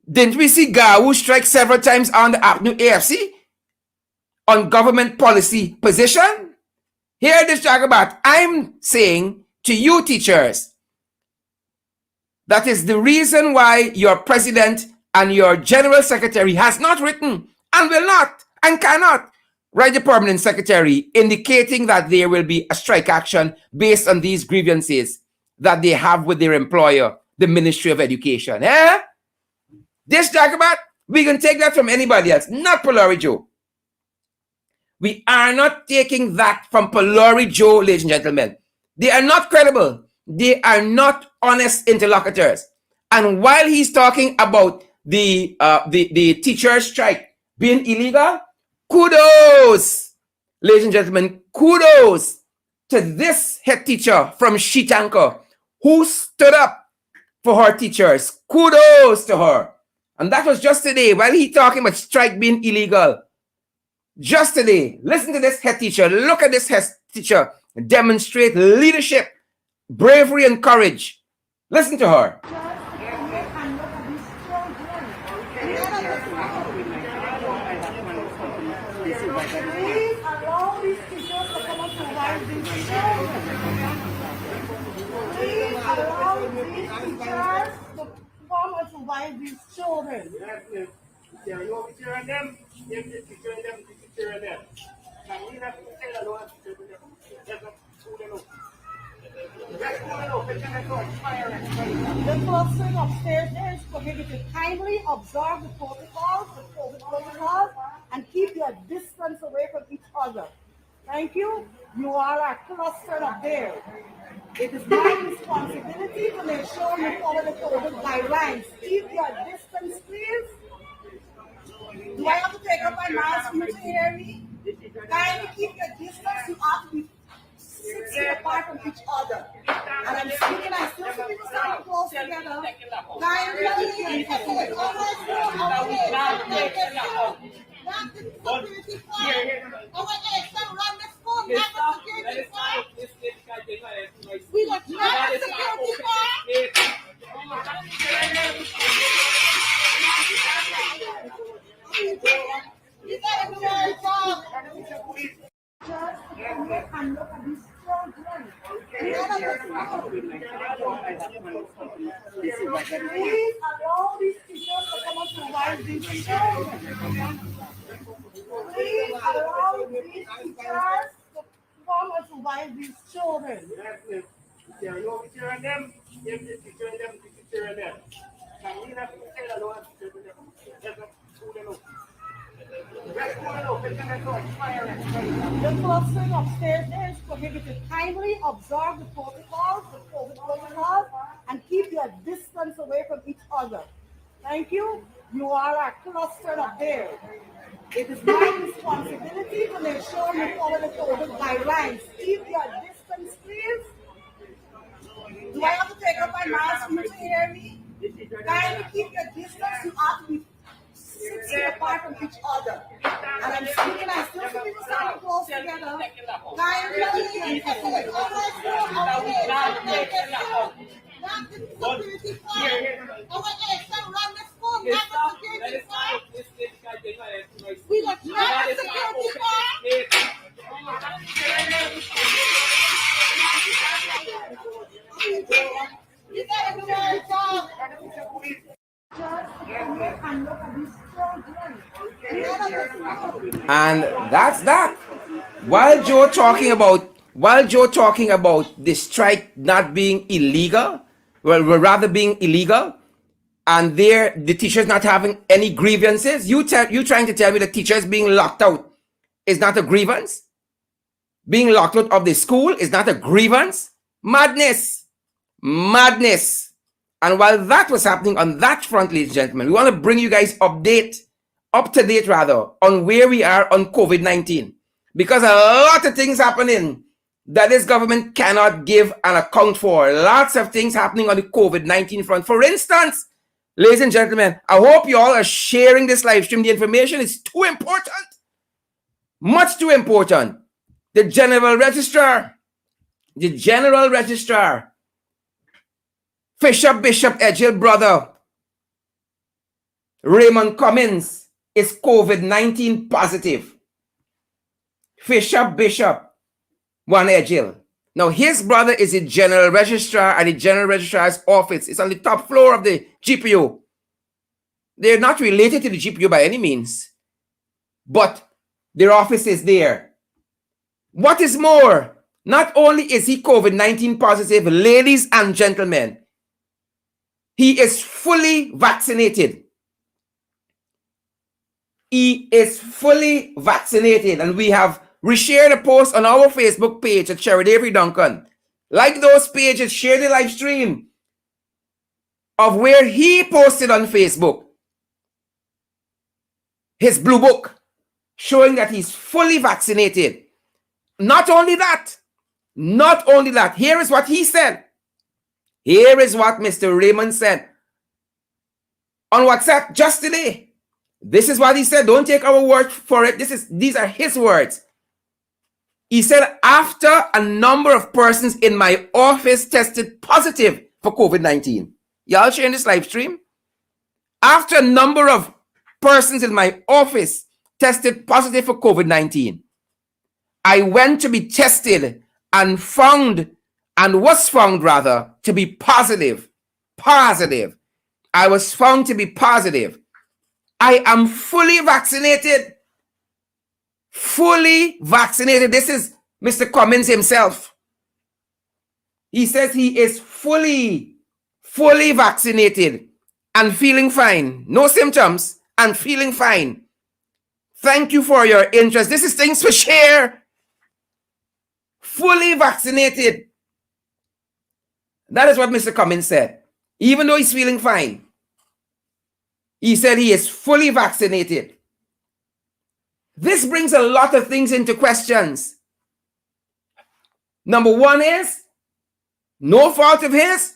Didn't we see Gawu strike several times on the Apnu AFC on government policy position? Here this Jagabat, I'm saying to you teachers, that is the reason why your president and your general secretary has not written and will not and cannot write the permanent secretary indicating that there will be a strike action based on these grievances that they have with their employer, the Ministry of Education. Eh? This Jagabat, we can take that from anybody else, not Pholourie Joe. We are not taking that from Pholourie Joe, ladies and gentlemen. They are not credible. They are not honest interlocutors. And while he's talking about the teacher strike being illegal, kudos, ladies and gentlemen, kudos to this head teacher from Shitanka who stood up for her teachers. Kudos to her. And that was just today, while he talking about strike being illegal. Just today, listen to this head teacher. Look at this head teacher demonstrate leadership, bravery, and courage. Listen to her. Please allow these teachers to come and provide these children. Please allow these teachers to come and provide these children. The person upstairs there is prohibited. Kindly observe the protocols, the COVID protocols, and keep your distance away from each other. Thank you. You all are clustered up there. It is my responsibility to make sure you follow the COVID guidelines. Keep your distance, please. Do I have to take up my mask for you to hear me? Kindly keep your distance. You have to be 6 feet apart from each other. And I'm speaking, I still see people standing close together. Kindly leave. Not the security fire. Oh, wait, stop run the school. Not the security fire. We got not the security fire. You gotta do your job. Just look and look at these children. None of us Please allow these teachers to come and supervise these children. Please allow these teachers to come and supervise these children. The clustering upstairs there is prohibited. Kindly observe the protocols, the COVID protocols, and keep your distance away from each other. Thank you. You all are clustered up there. It is my responsibility to make sure you follow the COVID guidelines. Keep your distance, please. Do I have to take up my mask for you to hear me? Kindly keep your distance. You have to be 6 feet apart from each other. And I'm speaking, I still see people standing close together. Kindly we let not security you gotta do your job. And that's that. While Joe talking about the strike not being illegal, well, rather being illegal, and the teachers not having any grievances, you trying to tell me the teachers being locked out is not a grievance? Being locked out of the school is not a grievance? Madness. Madness. And while that was happening on that front, ladies and gentlemen, we want to bring you guys up to date on where we are on COVID-19. Because a lot of things happening that this government cannot give an account for. Lots of things happening on the COVID-19 front. For instance, ladies and gentlemen, I hope you all are sharing this live stream. The information is too important. Much too important. The General Registrar, Bishop Edgell brother, Raymon Cummings, is COVID-19 positive. Bishop, one Edgell. Now, his brother is the General Registrar at the General Registrar's office. It's on the top floor of the GPO. They're not related to the GPO by any means, but their office is there. What is more, not only is he COVID-19 positive, ladies and gentlemen, he is fully vaccinated. He is fully vaccinated. And we have reshared a post on our Facebook page at Sherry Avery Duncan. Like those pages, share the live stream of where he posted on Facebook his blue book showing that he's fully vaccinated. Not only that, here is what he said. Here is what Mr. Raymond said on WhatsApp just today. This is what he said. Don't take our word for it. These are his words. He said, after a number of persons in my office tested positive for COVID-19. Y'all sharing this live stream? After a number of persons in my office tested positive for COVID-19, I went to be tested and was found to be positive. I was found to be positive. I am fully vaccinated. This is Mr. Cummings himself. He says he is fully vaccinated and feeling fine. No symptoms and feeling fine. Thank you for your interest. This is things for share. Fully vaccinated. That is what Mr. Cummings said. Even though he's feeling fine, he said he is fully vaccinated. This brings a lot of things into questions. Number one is, no fault of his,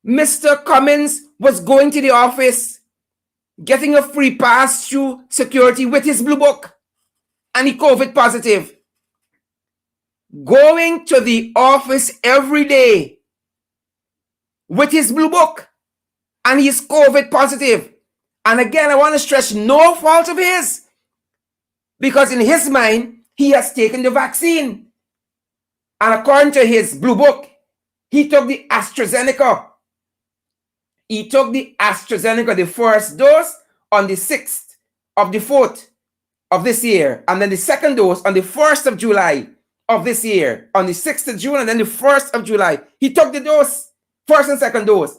Mr. Cummings was going to the office, getting a free pass through security with his blue book, and he COVID positive. Going to the office every day with his blue book, and he's COVID positive. And again, I want to stress, no fault of his, because in his mind, he has taken the vaccine. And according to his blue book, he took the AstraZeneca. He took the AstraZeneca, the first dose, on the 6th of the 4th of this year, and then the second dose on the 1st of July of this year, on the 6th of June, and then the 1st of July. He took the dose, first and second dose.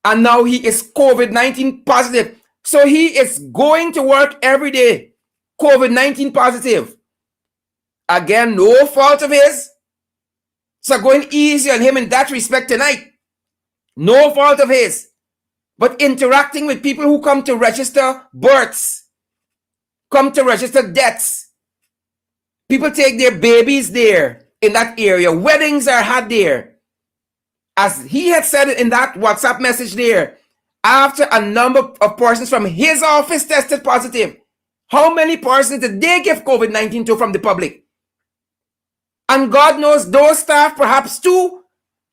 And now he is COVID-19 positive. So he is going to work every day, COVID-19 positive. Again, no fault of his. So going easy on him in that respect tonight. No fault of his. But interacting with people who come to register births, come to register deaths. People take their babies there in that area. Weddings are had there. As he had said it in that WhatsApp message there, after a number of persons from his office tested positive, how many persons did they give COVID-19 to from the public? And God knows those staff perhaps too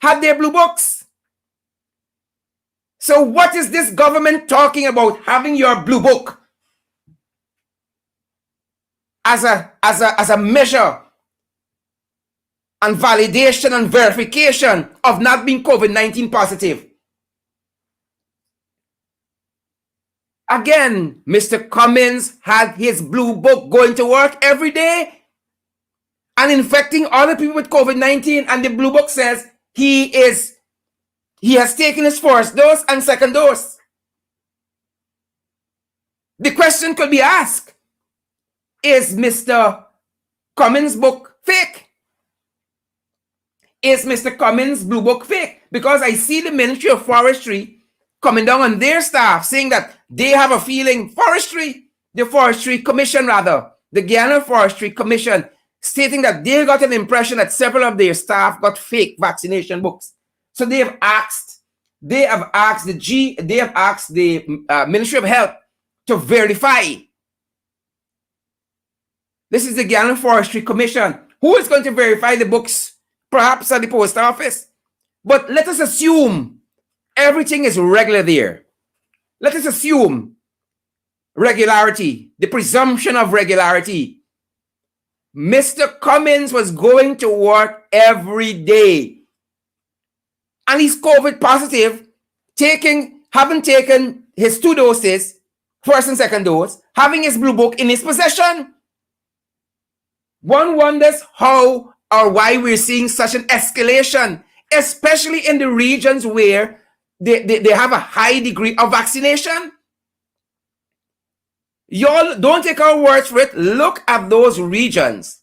had their blue books. So what is this government talking about, having your blue book as a measure and validation and verification of not being COVID-19 positive? Again, Mr. Cummings had his blue book going to work every day and infecting other people with COVID-19, and the blue book says he has taken his first dose and second dose. The question could be asked, is Mr. Cummings' book fake? Is Mr. Cummings' blue book fake? Because I see the Ministry of Forestry coming down on their staff saying that they have a feeling, the Forestry Commission rather, the Guyana Forestry Commission, stating that they got an impression that several of their staff got fake vaccination books. So they have asked the Ministry of Health to verify. This is the Guyana Forestry Commission. Who is going to verify the books? Perhaps at the post office. But let us assume everything is regular there. Let us assume regularity, the presumption of regularity. Mr. Cummings was going to work every day. And he's COVID positive, having taken his 2 doses, first and second dose, having his blue book in his possession. One wonders how or why we're seeing such an escalation, especially in the regions where they have a high degree of vaccination. Y'all don't take our words for it. Look at those regions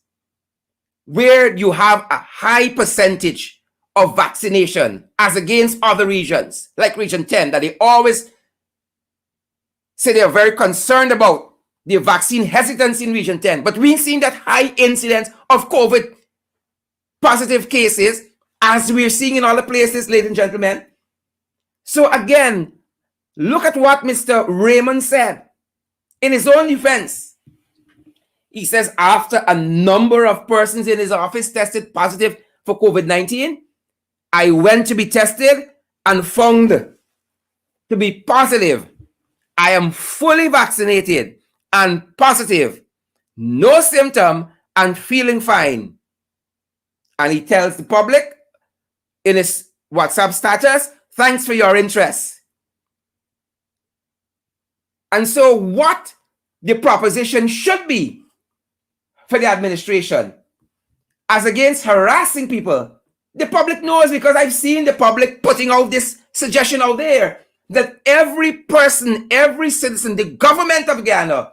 where you have a high percentage of vaccination as against other regions, like Region 10, that they always say they are very concerned about the vaccine hesitancy in Region 10. But we've seen that high incidence of COVID positive cases as we're seeing in other places, ladies and gentlemen. So again, look at what Mr. Raymond said in his own defense. He says after a number of persons in his office tested positive for COVID-19, I went to be tested and found to be positive. I am fully vaccinated and positive, no symptom, and feeling fine. And he tells the public in his WhatsApp status, thanks for your interest. And so what the proposition should be for the administration as against harassing people, the public knows, because I've seen the public putting out this suggestion out there that every person, every citizen, the government of Guyana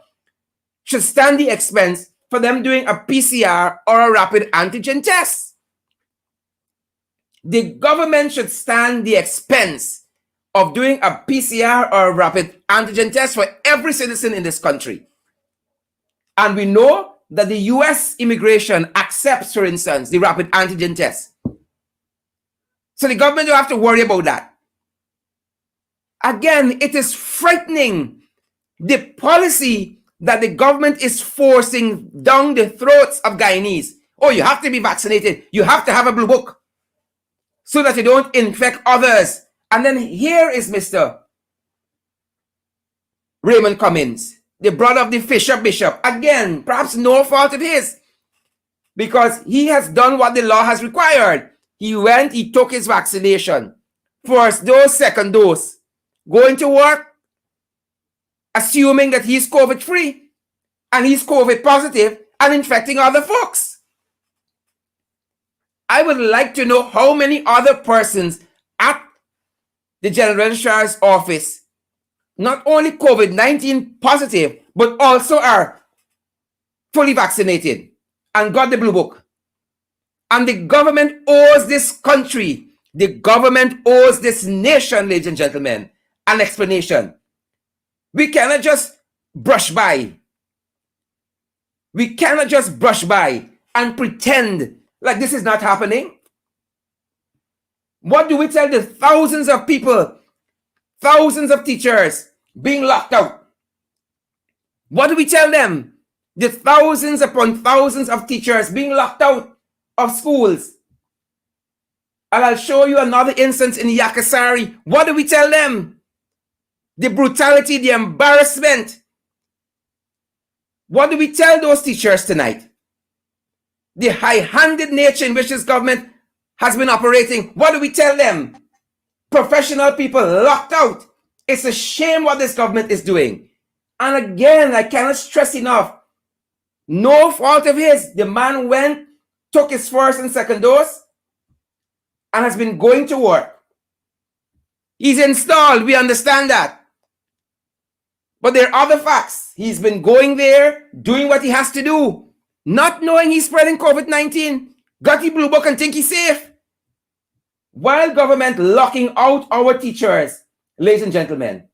should stand the expense for them doing a PCR or a rapid antigen test. The government should stand the expense of doing a PCR or a rapid antigen test for every citizen in this country. And we know that the US immigration accepts, for instance, the rapid antigen test. So the government don't have to worry about that. Again, it is frightening, the policy that the government is forcing down the throats of Guyanese. Oh, you have to be vaccinated. You have to have a blue book so that you don't infect others. And then here is Mr. Raymon Cummings, the brother of the Fisher Bishop. Again, perhaps no fault of his, because he has done what the law has required. He went, he took his vaccination. First dose, second dose. Going to work, assuming that he's COVID-free and he's COVID positive and infecting other folks. I would like to know how many other persons at the General Registrar's office, not only COVID-19 positive, but also are fully vaccinated and got the blue book. And the government owes this country, the government owes this nation, ladies and gentlemen, an explanation. We cannot just brush by. We cannot just brush by and pretend like this is not happening. What do we tell the thousands of people, thousands of teachers being locked out? What do we tell them? The thousands upon thousands of teachers being locked out of schools. And I'll show you another instance in Yakasari. What do we tell them? The brutality, the embarrassment. What do we tell those teachers tonight? The high-handed nature in which this government has been operating. What do we tell them? Professional people locked out. It's a shame what this government is doing. And again, I cannot stress enough, no fault of his. The man went, took his first and second dose, and has been going to work. He's installed, we understand that. But there are other facts. He's been going there, doing what he has to do, not knowing he's spreading COVID-19, got the blue book and think he's safe. While government locking out our teachers, ladies and gentlemen,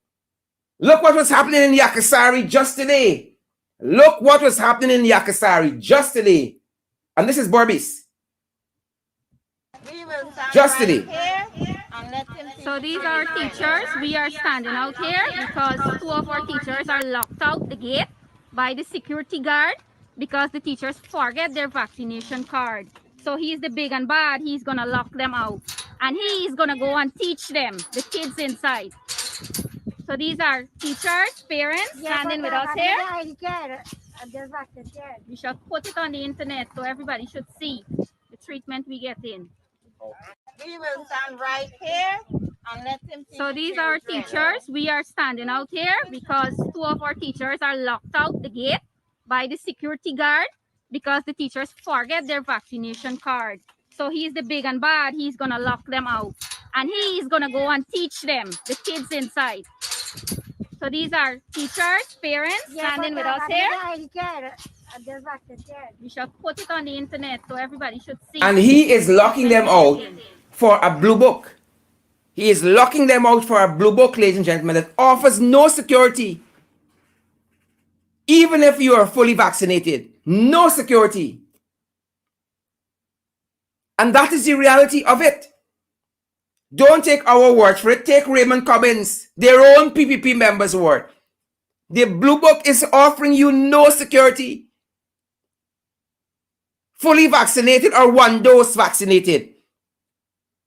look what was happening in Yakasari just today. Look what was happening in Yakasari just today. And this is Borbis. Just today. So these are teachers. We are standing out here because two of our teachers are locked out the gate by the security guard because the teachers forget their vaccination card. So he's the big and bad. He's going to lock them out. And he's going to go and teach them, the kids inside. So these are teachers, parents standing with us here. We shall put it on the internet so everybody should see the treatment we get in. We will stand right here and let him see. So these are teachers. We are standing out here because two of our teachers are locked out the gate by the security guard because the teachers forget their vaccination card. So he's the big and bad. He's going to lock them out. And he's going to go and teach them, the kids inside. So these are teachers, parents standing with us here. We shall put it on the internet so everybody should see. And he is locking them out for a blue book. He is locking them out for a blue book, ladies and gentlemen, that offers no security. Even if you are fully vaccinated, no security. And that is the reality of it. Don't take our word for it. Take Raymon Cummings, their own PPP members' word. The blue book is offering you no security. Fully vaccinated or one dose vaccinated.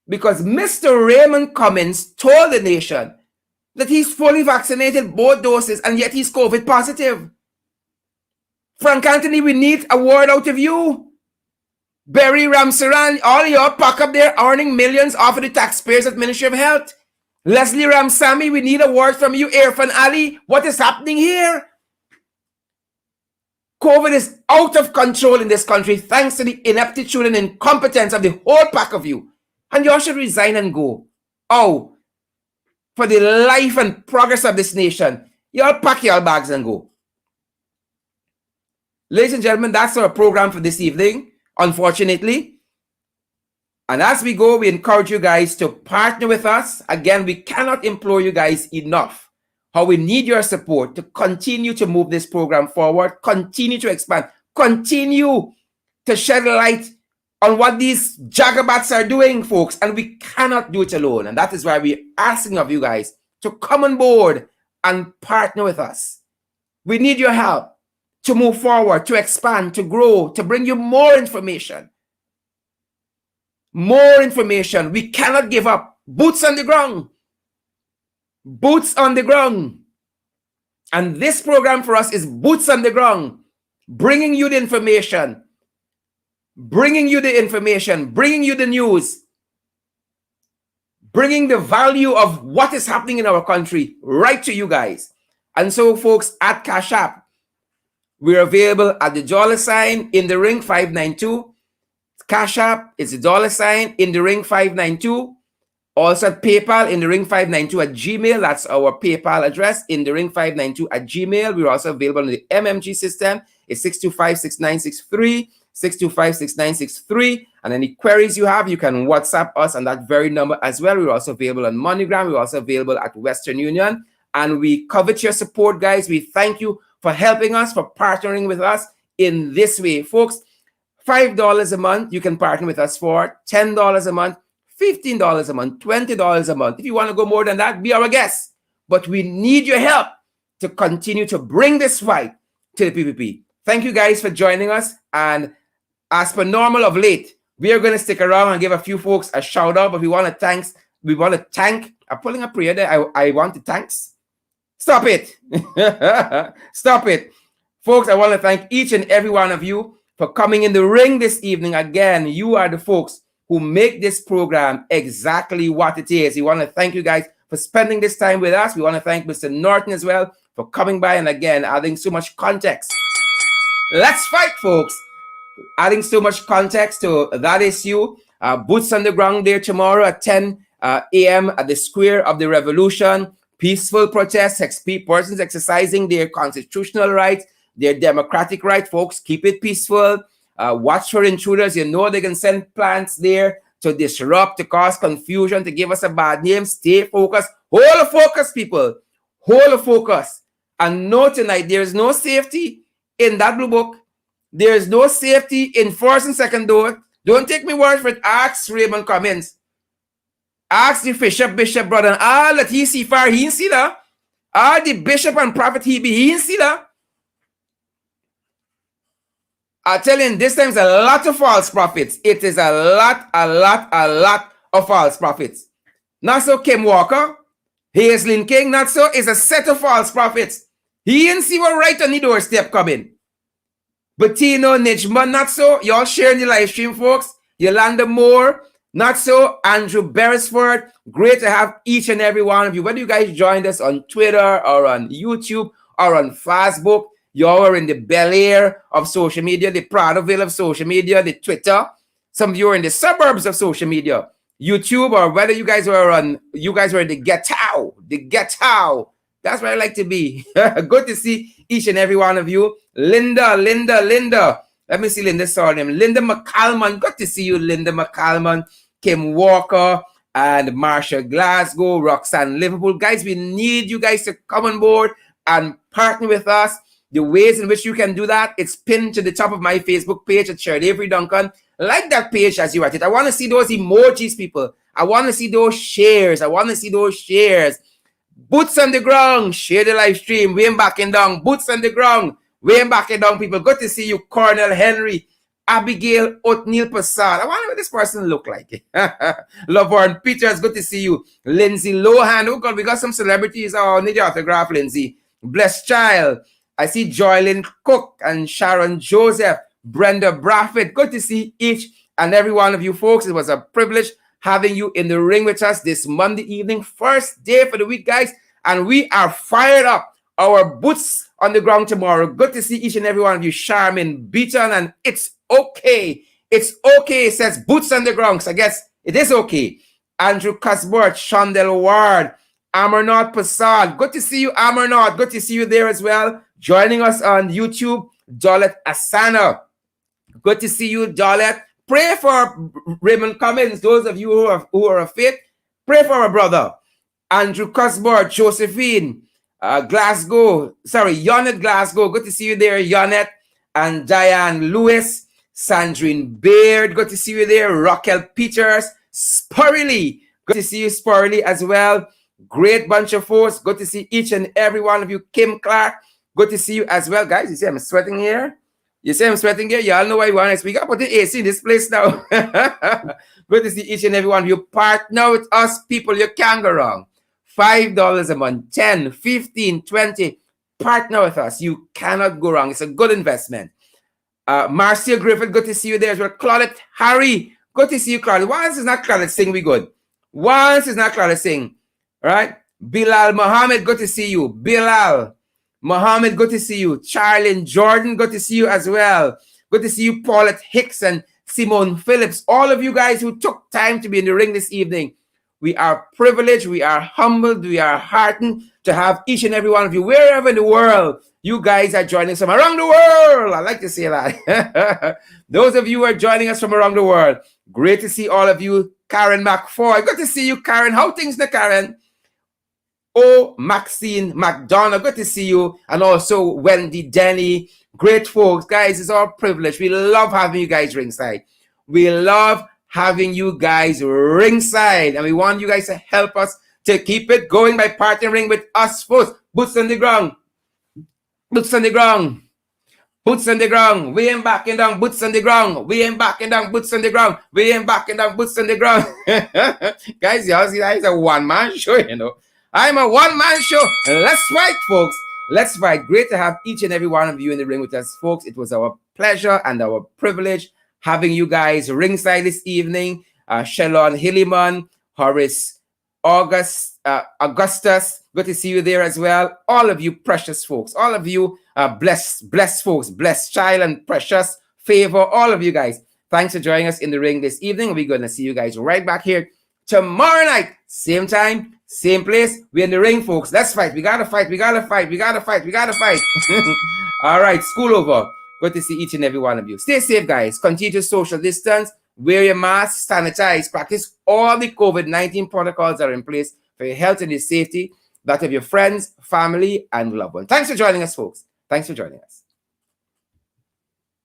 Because Mr. Raymon Cummings told the nation that he's fully vaccinated, both doses, and yet he's COVID positive. Frank Anthony, we need a word out of you. Barry Ramsaran, all y'all pack up there earning millions off of the taxpayers at Ministry of Health. Leslie Ramsamy, we need a word from you. Irfan Ali, what is happening here? COVID is out of control in this country thanks to the ineptitude and incompetence of the whole pack of you. And y'all should resign and go. Oh, for the life and progress of this nation, y'all pack your bags and go. Ladies and gentlemen, that's our program for this evening. Unfortunately. And as we go, we encourage you guys to partner with us. Again, we cannot implore you guys enough how we need your support to continue to move this program forward, continue to expand, continue to shed light on what these jagabats are doing, folks. And we cannot do it alone. And that is why we're asking of you guys to come on board and partner with us. We need your help to move forward, to expand, to grow, to bring you more information. More information. We cannot give up. Boots on the ground. Boots on the ground. And this program for us is boots on the ground. Bringing you the information. Bringing you the information. Bringing you the news. bringing the value of what is happening in our country right to you guys. And so, folks, at Cash App, we're available at the $ in the ring 592. Cash App is the $ in the ring 592. Also at PayPal in the ring 592 at Gmail. That's our PayPal address, in the ring 592 at Gmail. We're also available on the MMG system. It's 625-6963, 625-6963. And any queries you have, you can WhatsApp us on that very number as well. We're also available on MoneyGram. We're also available at Western Union. And we covet your support, guys. We thank you for helping us, for partnering with us in this way. Folks, $5 a month, you can partner with us for $10 a month, $15 a month, $20 a month. If you want to go more than that, be our guest. But we need your help to continue to bring this fight to the PPP. Thank you guys for joining us. And as per normal of late, we are going to stick around and give a few folks a shout out. But we want to thank, I'm pulling a prayer there. I want to thanks. Stop it. Stop it. Folks, I want to thank each and every one of you for coming in the ring this evening. Again, you are the folks who make this program exactly what it is. We want to thank you guys for spending this time with us. We want to thank Mr. Norton as well for coming by and again adding so much context. Let's fight, folks. Adding so much context to that issue. Boots on the ground there tomorrow at 10 a.m. at the Square of the Revolution. Peaceful protests, persons exercising their constitutional rights, their democratic right, folks. Keep it peaceful. Watch for intruders. You know they can send plants there to disrupt, to cause confusion, to give us a bad name. Stay focused. Hold the focus, people. Hold the focus. And know tonight, there is no safety in that blue book. There is no safety in first and second door. Don't take me word for it. Ask Raymon Cummings. Ask the bishop, brother, and all that he see far, he see that. All the bishop and prophet he see that. I tell you, this time is a lot of false prophets. It is a lot of false prophets. Not so Kim Walker, Hazelin King, not so, is a set of false prophets. He didn't see what right on the doorstep coming. But Tino Nijman, not so. Y'all sharing the live stream, folks. Yolanda Moore, not so. Andrew Beresford, great to have each and every one of you. Whether you guys joined us on Twitter or on YouTube or on Facebook, you are in the Bel Air of social media, the Pradoville of social media, the Twitter. Some of you are in the suburbs of social media, YouTube, or whether you guys were in the ghetto. That's where I like to be. Good to see each and every one of you. Linda. Let me see Linda's surname. Linda McCalman. Good to see you, Linda McCalman. Kim Walker and Marsha Glasgow, Roxanne Liverpool. Guys, we need you guys to come on board and partner with us. The ways in which you can do that, it's pinned to the top of my Facebook page at Shirley Avery Duncan. Like that page as you at it. I want to see those emojis, people. I want to see those shares. Boots on the ground. Share the live stream. Wayne backing down. Boots on the ground. Wayne backing down, people. Good to see you, Cornel Henry. Abigail Othniel Passad. I wonder what this person look like. Laverne Peters. Good to see you. Lindsay Lohan. Oh, God, we got some celebrities. Oh, need your autograph, Lindsay. Blessed Child. I see Joylyn Cook and Sharon Joseph, Brenda Braffett. Good to see each and every one of you folks. It was a privilege having you in the ring with us this Monday evening, first day for the week, guys. And we are fired up. Our boots on the ground tomorrow. Good to see each and every one of you. Charmin Beaton, and it's okay. It's okay, says boots on the ground. So I guess it is okay. Andrew Cuthbert, Shondell Ward, Amarnath Passad. Good to see you, Amarnath. Good to see you there as well. Joining us on YouTube, Dolet Asana. Good to see you, Dolet. Pray for Raymon Cummings. Those of you who are fit, pray for our brother. Andrew Cuthbert, Josephine, Yonet Glasgow. Good to see you there, Yonet. And Diane Lewis, Sandrine Baird. Good to see you there. Raquel Peters, Spurley. Good to see you, Spurley, as well. Great bunch of folks. Good to see each and every one of you. Kim Clark. Good to see you as well, guys. You see I'm sweating here? Y'all know why you want to speak. I put the AC in this place now. Good to see each and every one of you. Partner with us, people. You can't go wrong. $5 a month, $10, $15, $20. Partner with us. You cannot go wrong. It's a good investment. Marcia Griffith, good to see you there as well. Claudette Harry, good to see you, Claudette. Why is it not Claudette sing we good? Once is not Clara Singh. Right? Bilal Mohammed, good to see you. Bilal Mohammed, good to see you. Charlene Jordan, good to see you as well. Good to see you, Paulette Hicks and Simone Phillips. All of you guys who took time to be in the ring this evening. We are privileged, we are humbled, we are heartened to have each and every one of you, wherever in the world you guys are joining us from around the world. I like to say that. Those of you who are joining us from around the world, great to see all of you. Karen McFoy, good to see you, Karen. How things there, Karen? Oh, Maxine McDonough, good to see you. And also Wendy Denny. Great folks. Guys, it's our privilege. We love having you guys ringside. We love having you guys ringside. And we want you guys to help us to keep it going by partnering with us first. Boots on the ground. Boots on the ground. Boots on the ground. We ain't backing down. Boots on the ground. We ain't backing down. Boots on the ground. We ain't backing down. Boots on the ground. Guys, y'all see that is a one-man show, you know. I'm a one-man show. Let's fight, folks. Let's fight. Great to have each and every one of you in the ring with us, folks. It was our pleasure and our privilege having you guys ringside this evening. Shalon Hilliman, Horace Augustus, good to see you there as well. All of you precious folks, all of you blessed folks, blessed child and precious favor, all of you guys. Thanks for joining us in the ring this evening. We're going to see you guys right back here tomorrow night, same time, same place. We're in the ring, folks. Let's fight. We gotta fight. We gotta fight. We gotta fight. We gotta fight. All right, school over. Good to see each and every one of you. Stay safe, guys. Continue to social distance. Wear your mask. Sanitize. Practice all the COVID-19 protocols that are in place for your health and your safety, that of your friends, family, and loved ones. Thanks for joining us, folks. Thanks for joining us.